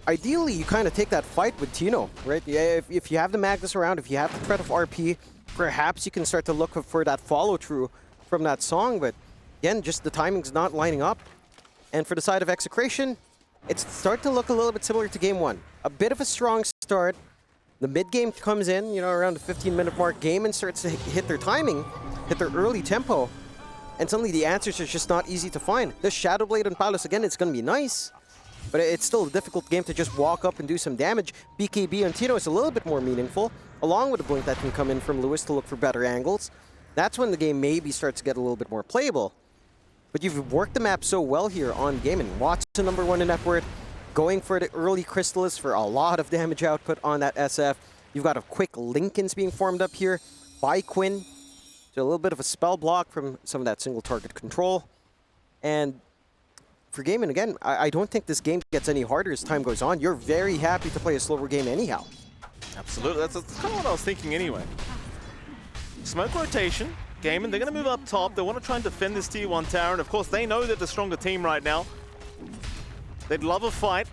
Ideally, you kind of take that fight with Tino, right? Yeah, if you have the Magnus around, if you have the threat of RP, perhaps you can start to look for that follow-through from that song, but again, just the timing's not lining up. And for the side of Execration, it's starting to look a little bit similar to Game 1. A bit of a strong start. The mid-game comes in, you know, around the 15-minute mark. Gaimin starts to hit their timing, hit their early tempo, and suddenly the answers are just not easy to find. The Shadow Blade on Palos, again, it's going to be nice, but it's still a difficult game to just walk up and do some damage. BKB on Tino is a little bit more meaningful, along with a blink that can come in from Lewis to look for better angles. That's when the game maybe starts to get a little bit more playable. But you've worked the map so well here on Gaimin. Watson #1 in net worth, going for the early Crystallis for a lot of damage output on that SF. You've got a quick Linken's being formed up here by Quinn. So a little bit of a spell block from some of that single target control. And for Gaimin, again, I don't think this game gets any harder as time goes on. You're very happy to play a slower game anyhow. Absolutely, that's kind of what I was thinking anyway. Smoke rotation. Gaimin, they're going to move up top. They want to try and defend this Tier 1 tower, and of course they know they're the stronger team right now. They'd love a fight.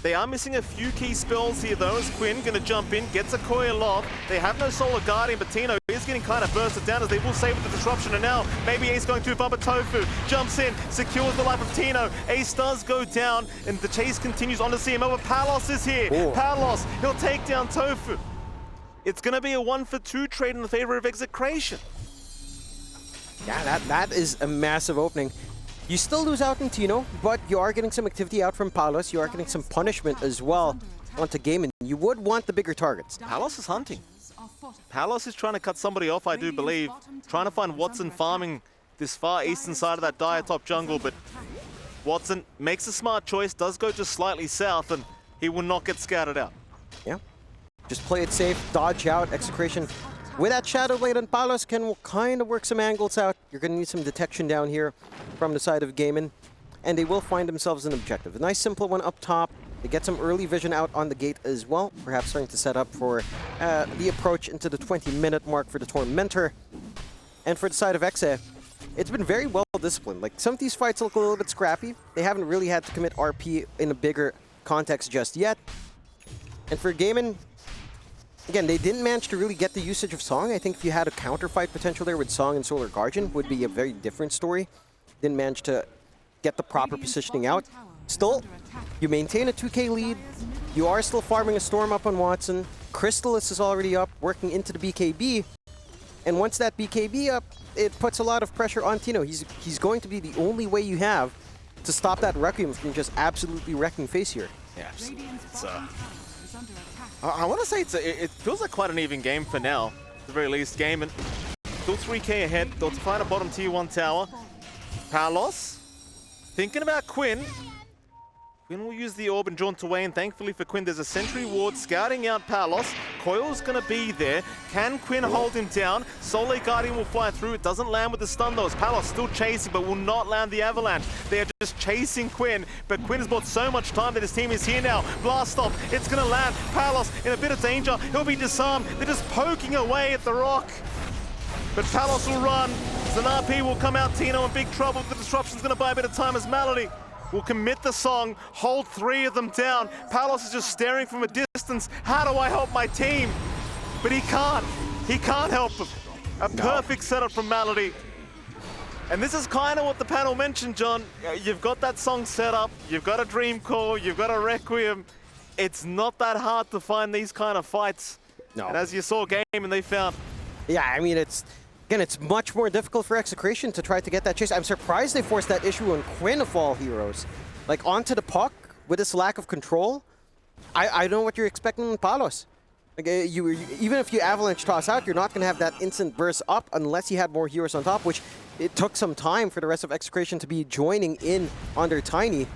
They are missing a few key spells here though, as Quinn going to jump in, gets a coil off. They have no Solar Guardian, but Tino is getting kind of bursted down as they will save with the disruption, and now maybe Ace going to bump a Tofu, jumps in, secures the life of Tino. Ace does go down, and the chase continues on to CMO, but Palos is here. Oh. Palos, he'll take down Tofu. It's going to be a 1-for-2 trade in the favor of Execration. Yeah, that is a massive opening. You still lose out in Tino, but you are getting some activity out from Palos. You are getting some punishment as well onto Gaimin. You would want the bigger targets. Palos is hunting. Palos is trying to cut somebody off, I do believe. Trying to find Watson farming this far eastern side of that dire top jungle, but Watson makes a smart choice, does go just slightly south, and he will not get scouted out. Yeah, just play it safe, dodge out. Execration with that Shadow Blade on Palos can kind of work some angles out. You're going to need some detection down here from the side of Gaimin, and they will find themselves an objective. A nice simple one up top. They get some early vision out on the gate as well, perhaps starting to set up for the approach into the 20-minute mark for the Tormentor. And for the side of Exe, it's been very well disciplined. Like, some of these fights look a little bit scrappy. They haven't really had to commit RP in a bigger context just yet. And for Gaimin, again, they didn't manage to really get the usage of Song. I think if you had a counterfight potential there with Song and Solar Guardian, would be a very different story. Didn't manage to get the proper positioning out. Still, you maintain a 2K lead. You are still farming a Storm up on Watson. Crystallis is already up, working into the BKB. And once that BKB up, it puts a lot of pressure on Tino. He's going to be the only way you have to stop that Requiem from just absolutely wrecking face here. Yeah, it's I want to say it feels like quite an even game for now, at the very least. Gaimin still 3K ahead. They'll find a bottom Tier 1 tower. Palos thinking about Quinn. Quinn will use the orb and jaunt away, and thankfully for Quinn, there's a sentry ward scouting out Palos. Coil's going to be there. Can Quinn hold him down? Solar Guardian will fly through. It doesn't land with the stun though, as Palos still chasing, but will not land the avalanche. They are just chasing Quinn, but Quinn has bought so much time that his team is here now. Blast off. It's going to land. Palos in a bit of danger. He'll be disarmed. They're just poking away at the rock. But Palos will run. Zanapi will come out. Tino in big trouble. The disruption's going to buy a bit of time as Malady will commit the song, hold 3 of them down. Palos is just staring from a distance. How do I help my team? But he can't. He can't help them. A perfect setup from Malady. And this is kind of what the panel mentioned, John. You've got that song set up. You've got a Dream Core. You've got a Requiem. It's not that hard to find these kind of fights. No. And as you saw, Gaimin, they found. Yeah, I mean, it's much more difficult for Execration to try to get that chase. I'm surprised they forced that issue on Quinn of all heroes. Like, onto the puck with this lack of control. I don't know what you're expecting in Palos. Like, even if you avalanche toss out, you're not going to have that instant burst up unless you had more heroes on top, which it took some time for the rest of Execration to be joining in on their Tiny.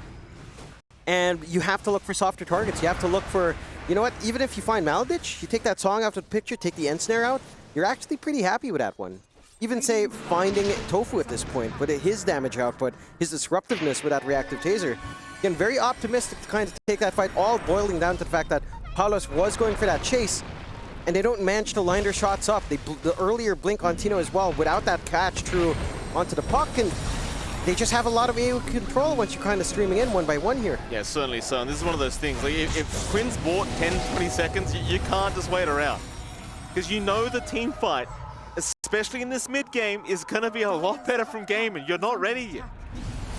And you have to look for softer targets. You have to look for, you know what, even if you find Maladich, you take that song out of the picture, take the end snare out, you're actually pretty happy with that one. Even, say, finding Tofu at this point, with his damage output, his disruptiveness with that reactive taser. Again, very optimistic to kind of take that fight, all boiling down to the fact that Palos was going for that chase, and they don't manage to line their shots up. The earlier blink on Tino as well, without that catch through onto the puck, and they just have a lot of AoE control once you're kind of streaming in one by one here. Yeah, certainly so. And this is one of those things. Like, if Quinn's bought 10, 20 seconds, you can't just wait around. Because you know the team fight, especially especially in this mid-game, is going to be a lot better from Gaimin. You're not ready yet.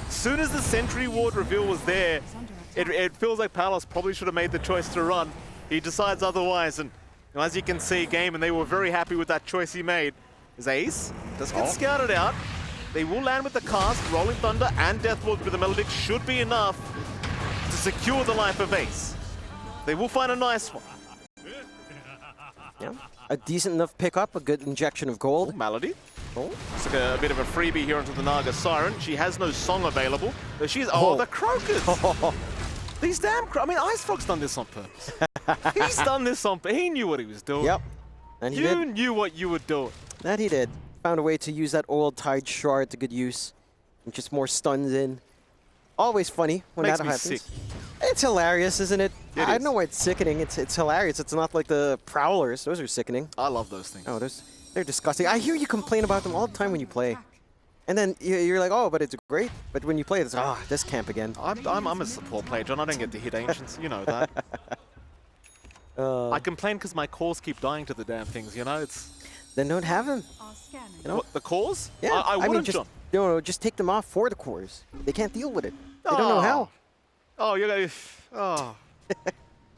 As soon as the Sentry Ward reveal was there, it feels like Palos probably should have made the choice to run. He decides otherwise, and as you can see, Gaimin, they were very happy with that choice he made. His ace does get scouted out. They will land with the cast, Rolling Thunder and Deathward with the Melodic should be enough to secure the life of Ace. They will find a nice one. Yeah, a decent enough pickup, a good injection of gold. Oh, Malady. Oh, it's like a bit of a freebie here onto the Naga Siren. She has no song available, but she's... Oh, the Crocus! These damn I mean, Ice Frog's done this on purpose. He's done this on purpose. He knew what he was doing. Yep. And he did. You knew what you were doing. That he did. Found a way to use that old Tide Shard to good use. And just more stuns in. Always funny when Makes that me happens. sick. It's hilarious, isn't it? It I is. don't know why it's sickening. It's hilarious. It's not like the Prowlers. Those are sickening. I love those things. Oh, they're disgusting. I hear you complain about them all the time when you play. And then you're like, oh, but it's great. But when you play, it's this camp again. I'm a support player, John. I don't get to hit Ancients. You know that. I complain because my cores keep dying to the damn things, you know? It's... Then don't have them. You know? What, the cores? Yeah, I wouldn't, mean, just, John. No, just take them off for the cores. They can't deal with it. They don't know how. Oh, you're gonna... Oh.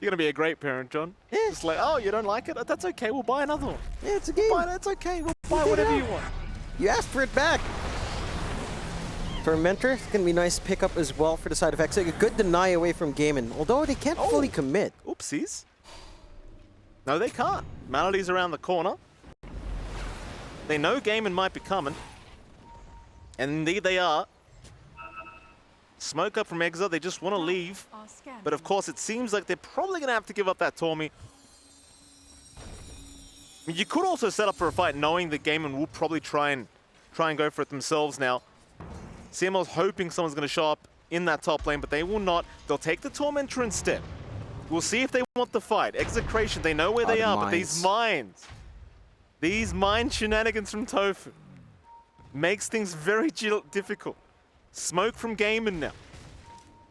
You're gonna be a great parent, John. Yeah. It's like, oh, you don't like it? That's okay. We'll buy another one. Yeah, it's a game. It's okay. We'll buy whatever you want. You asked for it back. Tormentor, it's going to be nice pickup as well for the side of Exec. A good deny away from Gaimin, although they can't fully commit. Oopsies. No, they can't. Malady's around the corner. They know Gaimin might be coming. And indeed they are. Smoke up from Exa, they just want to leave. But of course, it seems like they're probably going to have to give up that Tormy. I mean, you could also set up for a fight knowing that Gaimin will probably try and go for it themselves now. CML's hoping someone's going to show up in that top lane, but they will not. They'll take the Tormentor instead. We'll see if they want the fight. Execration, they know where they are, but these mine shenanigans from Tofu makes things very difficult. Smoke from Gaimin now.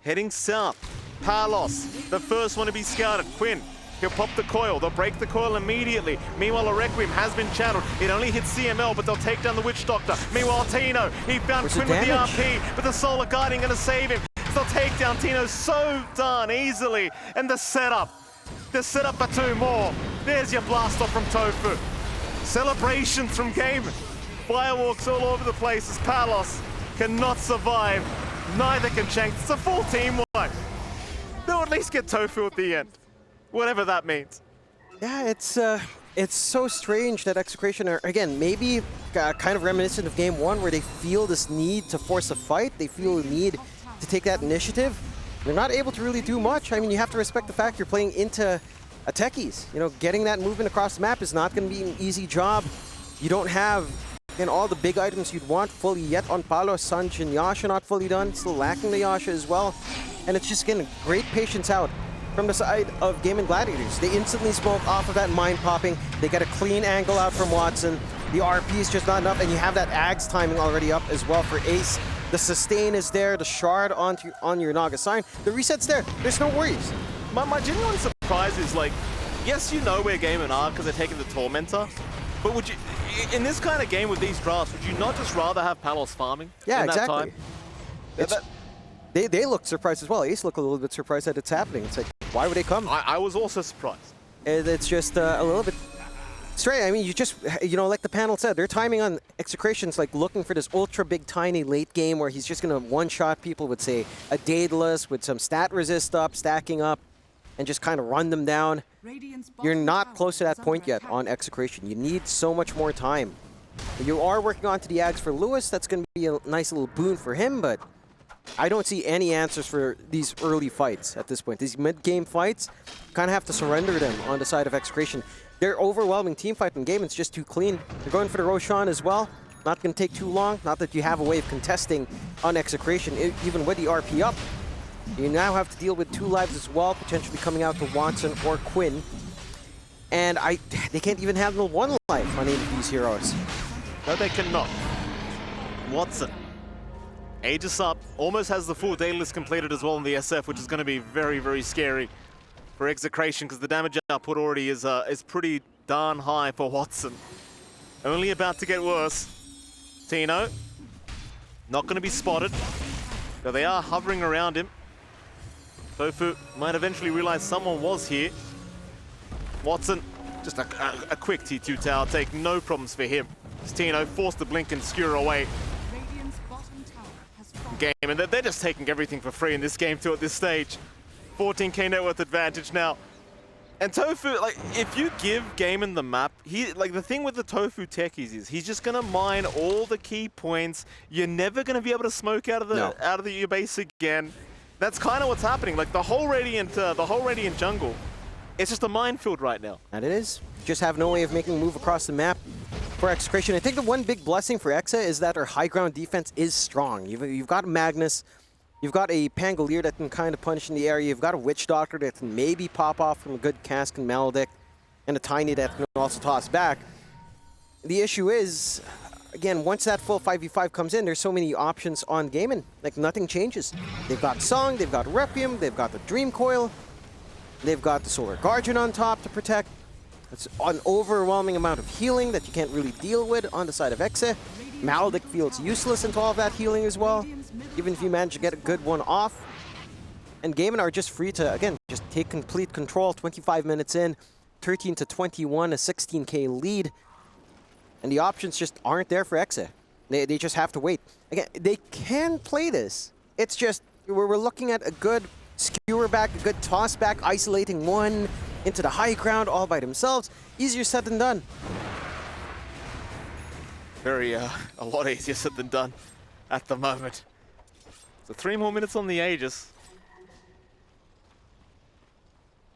Heading south. Palos, the first one to be scouted. Quinn, he'll pop the coil. They'll break the coil immediately. Meanwhile, a Requiem has been channeled. It only hits CML, but they'll take down the Witch Doctor. Meanwhile, Tino, he found Quinn with the RP, but the Solar Guardian going to save him. They'll take down Tino so darn easily. And the setup for two more. There's your blast off from Tofu. Celebrations from Gaimin. Fireworks all over the place as Palos cannot survive. Neither can Shanks. It's a full team wipe. They'll at least get Tofu at the end. Whatever that means. Yeah, it's so strange that Execration are, again, maybe kind of reminiscent of Game 1 where they feel this need to force a fight. They feel the need to take that initiative. They're not able to really do much. I mean, you have to respect the fact you're playing into a techies. You know, getting that movement across the map is not going to be an easy job. You don't have all the big items you'd want fully yet on Palos, Sanj, and Yasha not fully done. Still lacking the Yasha as well. And it's just getting great patience out from the side of Gaimin Gladiators. They instantly smoke off of that mine popping. They get a clean angle out from Watson. The RP is just not enough, and you have that Ags timing already up as well for Ace. The sustain is there, the shard on your Naga sign. The reset's there. There's no worries. My genuine surprise is, like, yes, you know where Gaimin are because they're taking the Tormentor, but would you, in this kind of game with these drafts, would you not just rather have Palos farming? Yeah, in exactly. That time? They look surprised as well. Ace look a little bit surprised that it's happening. It's like, why would they come? I was also surprised. It's just a little bit strange. I mean, you know, like the panel said, their timing on Execration's like looking for this ultra big tiny late game where he's just going to one-shot people with, say, a Daedalus with some stat resist up, stacking up, and just kind of run them down. You're not close to that point yet on Execration. You need so much more time. You are working on to the Ags for Lewis. That's going to be a nice little boon for him, but I don't see any answers for these early fights at this point. These mid-game fights, kind of have to surrender them on the side of Execration. Their overwhelming team fight in game, it's just too clean. They're going for the Roshan as well. Not going to take too long. Not that you have a way of contesting on Execration, even with the RP up. You now have to deal with 2 lives as well, potentially coming out to Watson or Quinn. And they can't even handle 1 life on any of these heroes. No, they cannot. Watson. Aegis up, almost has the full Daedalus completed as well in the SF, which is going to be very, very scary for Execration because the damage output already is pretty darn high for Watson. only about to get worse. Tino, not going to be spotted, but they are hovering around him. Tofu might eventually realize someone was here. Watson, just a quick T2 tower take, no problems for him. Tino forced to blink and skewer away. Game, and they're just taking everything for free in this game too at this stage. 14k net worth advantage now. And Tofu, like, if you give Gaimin the map, the thing with the Tofu techies is he's just gonna mine all the key points. You're never gonna be able to smoke out of your base again. That's kind of what's happening. Like the whole Radiant jungle, it's just a minefield right now. And it is. Just have no way of making a move across the map for Execration. I think the one big blessing for Exa is that our high ground defense is strong. You've got Magnus, you've got a Pangolier that can kind of punch in the area, you've got a Witch Doctor that can maybe pop off from a good Cask and Maledict, and a Tiny that can also toss back. The issue is, again, once that full 5v5 comes in, there's so many options on Gaimin. Like, nothing changes. They've got Song, they've got Requiem, they've got the Dream Coil, they've got the Solar Guardian on top to protect. It's an overwhelming amount of healing that you can't really deal with on the side of Exe. Maledict feels useless into all of that healing as well, even if you manage to get a good one off. And Gaimin are just free to, again, just take complete control. 25 minutes in, 13 to 21, a 16k lead. And the options just aren't there for Exe. They just have to wait. Again, they can play this. It's just, we're looking at a good skewer back, a good toss back, isolating one into the high ground all by themselves. Easier said than done. A lot easier said than done at the moment. So 3 more minutes on the Aegis.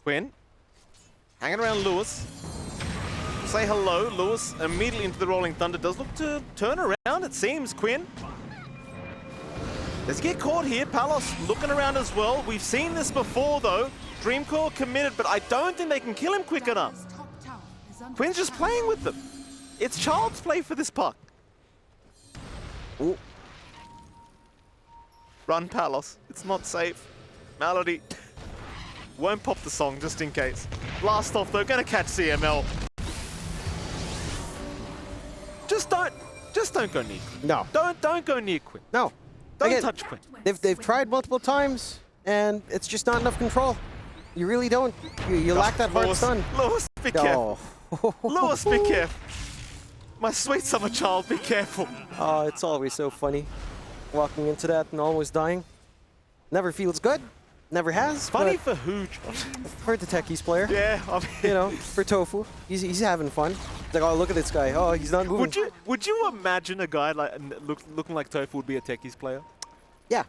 Quinn, hanging around Lewis. Say hello. Lewis immediately into the Rolling Thunder. Does look to turn around, it seems, Quinn. Does he get caught here? Palos looking around as well. We've seen this before, though. Dreamcore committed, but I don't think they can kill him quick enough. Quinn's just playing with them. It's child's play for this puck. Ooh. Run, Palos. It's not safe. Malady won't pop the song just in case. Blast off, though. Gonna catch CML. Just don't go near Quinn. No. Don't go near Quinn. No. Don't touch Quinn. They've tried multiple times, and it's just not enough control. You really don't. You lack that hard stun. Lewis, be careful. Lewis, be careful. My sweet summer child, be careful. Oh, it's always so funny. Walking into that and almost dying. Never feels good. Never has. Funny for who, John? For the techies player. Yeah, I mean, you know, for Tofu. He's having fun. It's like, oh, look at this guy. Oh, he's not moving. Would you imagine a guy like looking like Tofu would be a techies player? Yeah.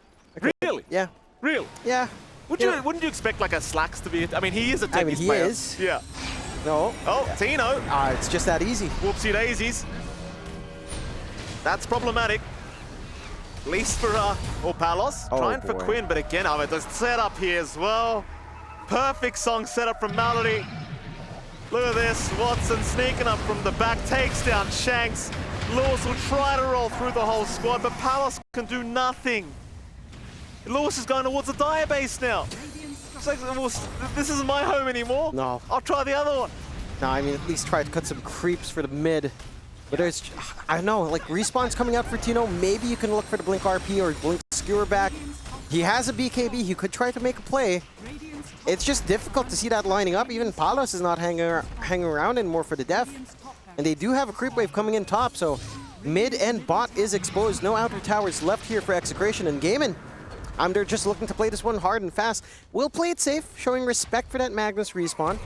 Really? Yeah. Really? Yeah. Wouldn't you expect like a Slacks to be? I mean, he is a techies player. He is. Yeah. No. Oh, Tino. It's just that easy. Whoopsie daisies. That's problematic. At least for Palos. Trying for Quinn, but again, the setup here as well. Perfect song setup from Malady. Look at this. Watson sneaking up from the back, takes down Shanks. Lewis will try to roll through the whole squad, but Palos can do nothing. Lewis is going towards the Dire base now. It's like, well, this isn't my home anymore. No. I'll try the other one. No, I mean, at least try to cut some creeps for the mid. But there's, I don't know, like respawns coming out for Tino. Maybe you can look for the Blink RP or Blink Skewer back. He has a BKB. He could try to make a play. It's just difficult to see that lining up. Even Palos is not hanging around anymore for the def. And they do have a creep wave coming in top, so mid and bot is exposed. No outer towers left here for Execration and Gaimin. They're just looking to play this one hard and fast. We'll play it safe, showing respect for that Magnus respawn.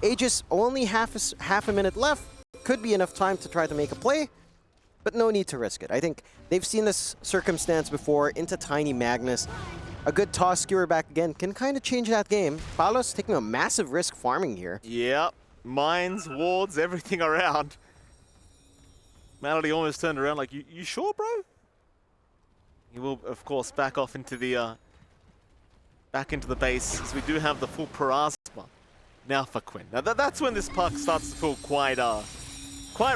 Aegis only half a minute left. Could be enough time to try to make a play, but no need to risk it. I think they've seen this circumstance before into Tiny Magnus. A good toss skewer back again can kind of change that game. Palos taking a massive risk farming here. Yep. Mines, wards, everything around. Malady almost turned around like, you sure, bro? He will, of course, back off into the base, as we do have the full Parasma now for Quinn. Now that's when this puck starts to feel quite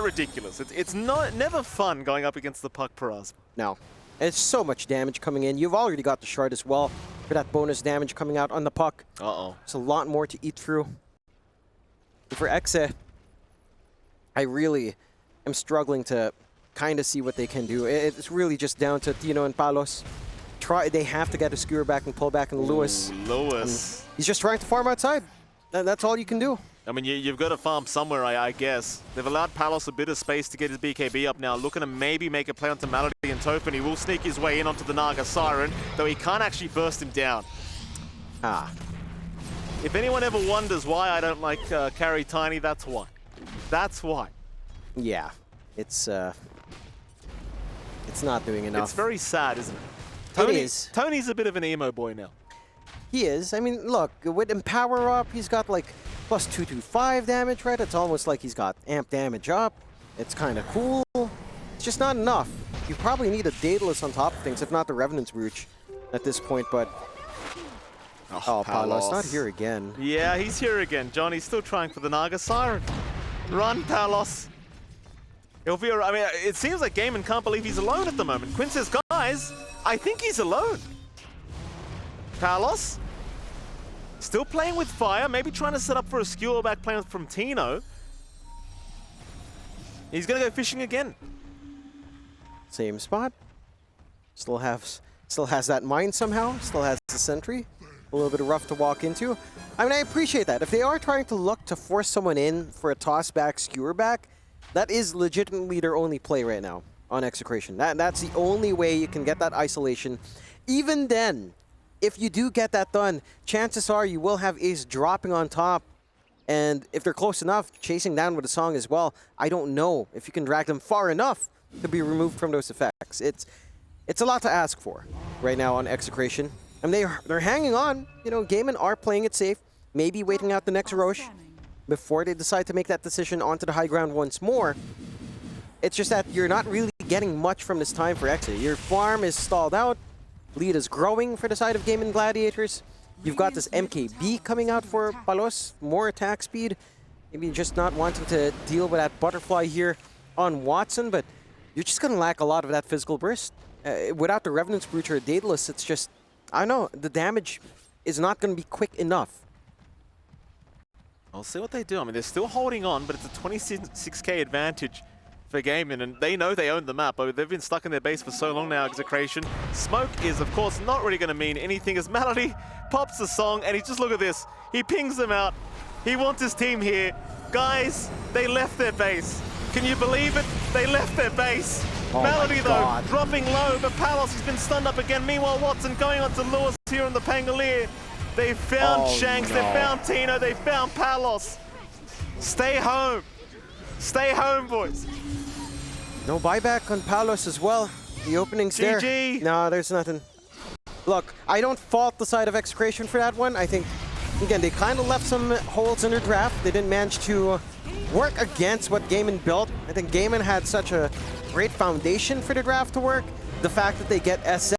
ridiculous. It's never fun going up against the puck Parasma. No. And it's so much damage coming in. You've already got the shard as well for that bonus damage coming out on the puck. Uh-oh. There's a lot more to eat through. For Exe, I really am struggling to kind of see what they can do. It's really just down to Tino and Palos. They have to get a skewer back and pull back, and Lewis. He's just trying to farm outside. That's all you can do. I mean, you've got to farm somewhere, I guess. They've allowed Palos a bit of space to get his BKB up now, looking to maybe make a play onto Malady and Tofu, and he will sneak his way in onto the Naga Siren, though he can't actually burst him down. Ah. If anyone ever wonders why I don't like carry Tiny, that's why. That's why. Yeah, it's not doing enough. It's very sad, isn't it? It is. Tony's a bit of an emo boy now. He is. I mean, look, with Empower up, he's got like plus 225 damage, right? It's almost like he's got amp damage up. It's kind of cool. It's just not enough. You probably need a Daedalus on top of things, if not the Revenant's Brooch at this point, but... Oh, Palos, not here again. Yeah, he's here again. Johnny's still trying for the Naga Siren. Run, Palos. It'll be I mean, it seems like Gaimin can't believe he's alone at the moment. Quinn says, guys, I think he's alone. Palos. Still playing with fire, maybe trying to set up for a skewer back plan from Tino. He's going to go fishing again. Same spot. Still has that mine somehow. Still has the sentry. A little bit rough to walk into. I mean, I appreciate that. If they are trying to look to force someone in for a toss back, skewer back, that is legitimately their only play right now on Execration. That's the only way you can get that isolation. Even then, if you do get that done, chances are you will have Ace dropping on top. And if they're close enough, chasing down with a song as well. I don't know if you can drag them far enough to be removed from those effects. It's a lot to ask for right now on Execration. And they're hanging on. You know, Gaimin are playing it safe. Maybe waiting out the next Roche before they decide to make that decision onto the high ground once more. It's just that you're not really getting much from this time for Exe. Your farm is stalled out. Lead is growing for the side of Gaimin Gladiators. You've got this MKB coming out for Palos. More attack speed. Maybe just not wanting to deal with that butterfly here on Watson, but you're just going to lack a lot of that physical burst. Without the Revenant's Brooch or Daedalus, it's just... I don't know, the damage is not going to be quick enough. I'll see what they do. I mean, they're still holding on, but it's a 26k advantage for Gaimin, and they know they own the map. But they've been stuck in their base for so long now, Execration. Smoke is, of course, not really going to mean anything as Malady pops the song, and he just look at this. He pings them out. He wants his team here. Guys, they left their base. Can you believe it? They left their base. Oh Malady, though, dropping low, but Palos has been stunned up again. Meanwhile, Watson going on to Lewis here in the Pangolier. They found Shanks, they found Tino, they found Palos. Stay home. Stay home, boys. No buyback on Palos as well. The opening's there. GG. No, there's nothing. Look, I don't fault the side of Execration for that one. I think, again, they kind of left some holes in their draft. They didn't manage to work against what Gaimin built. I think Gaimin had such a great foundation for the draft to work. The fact that they get SF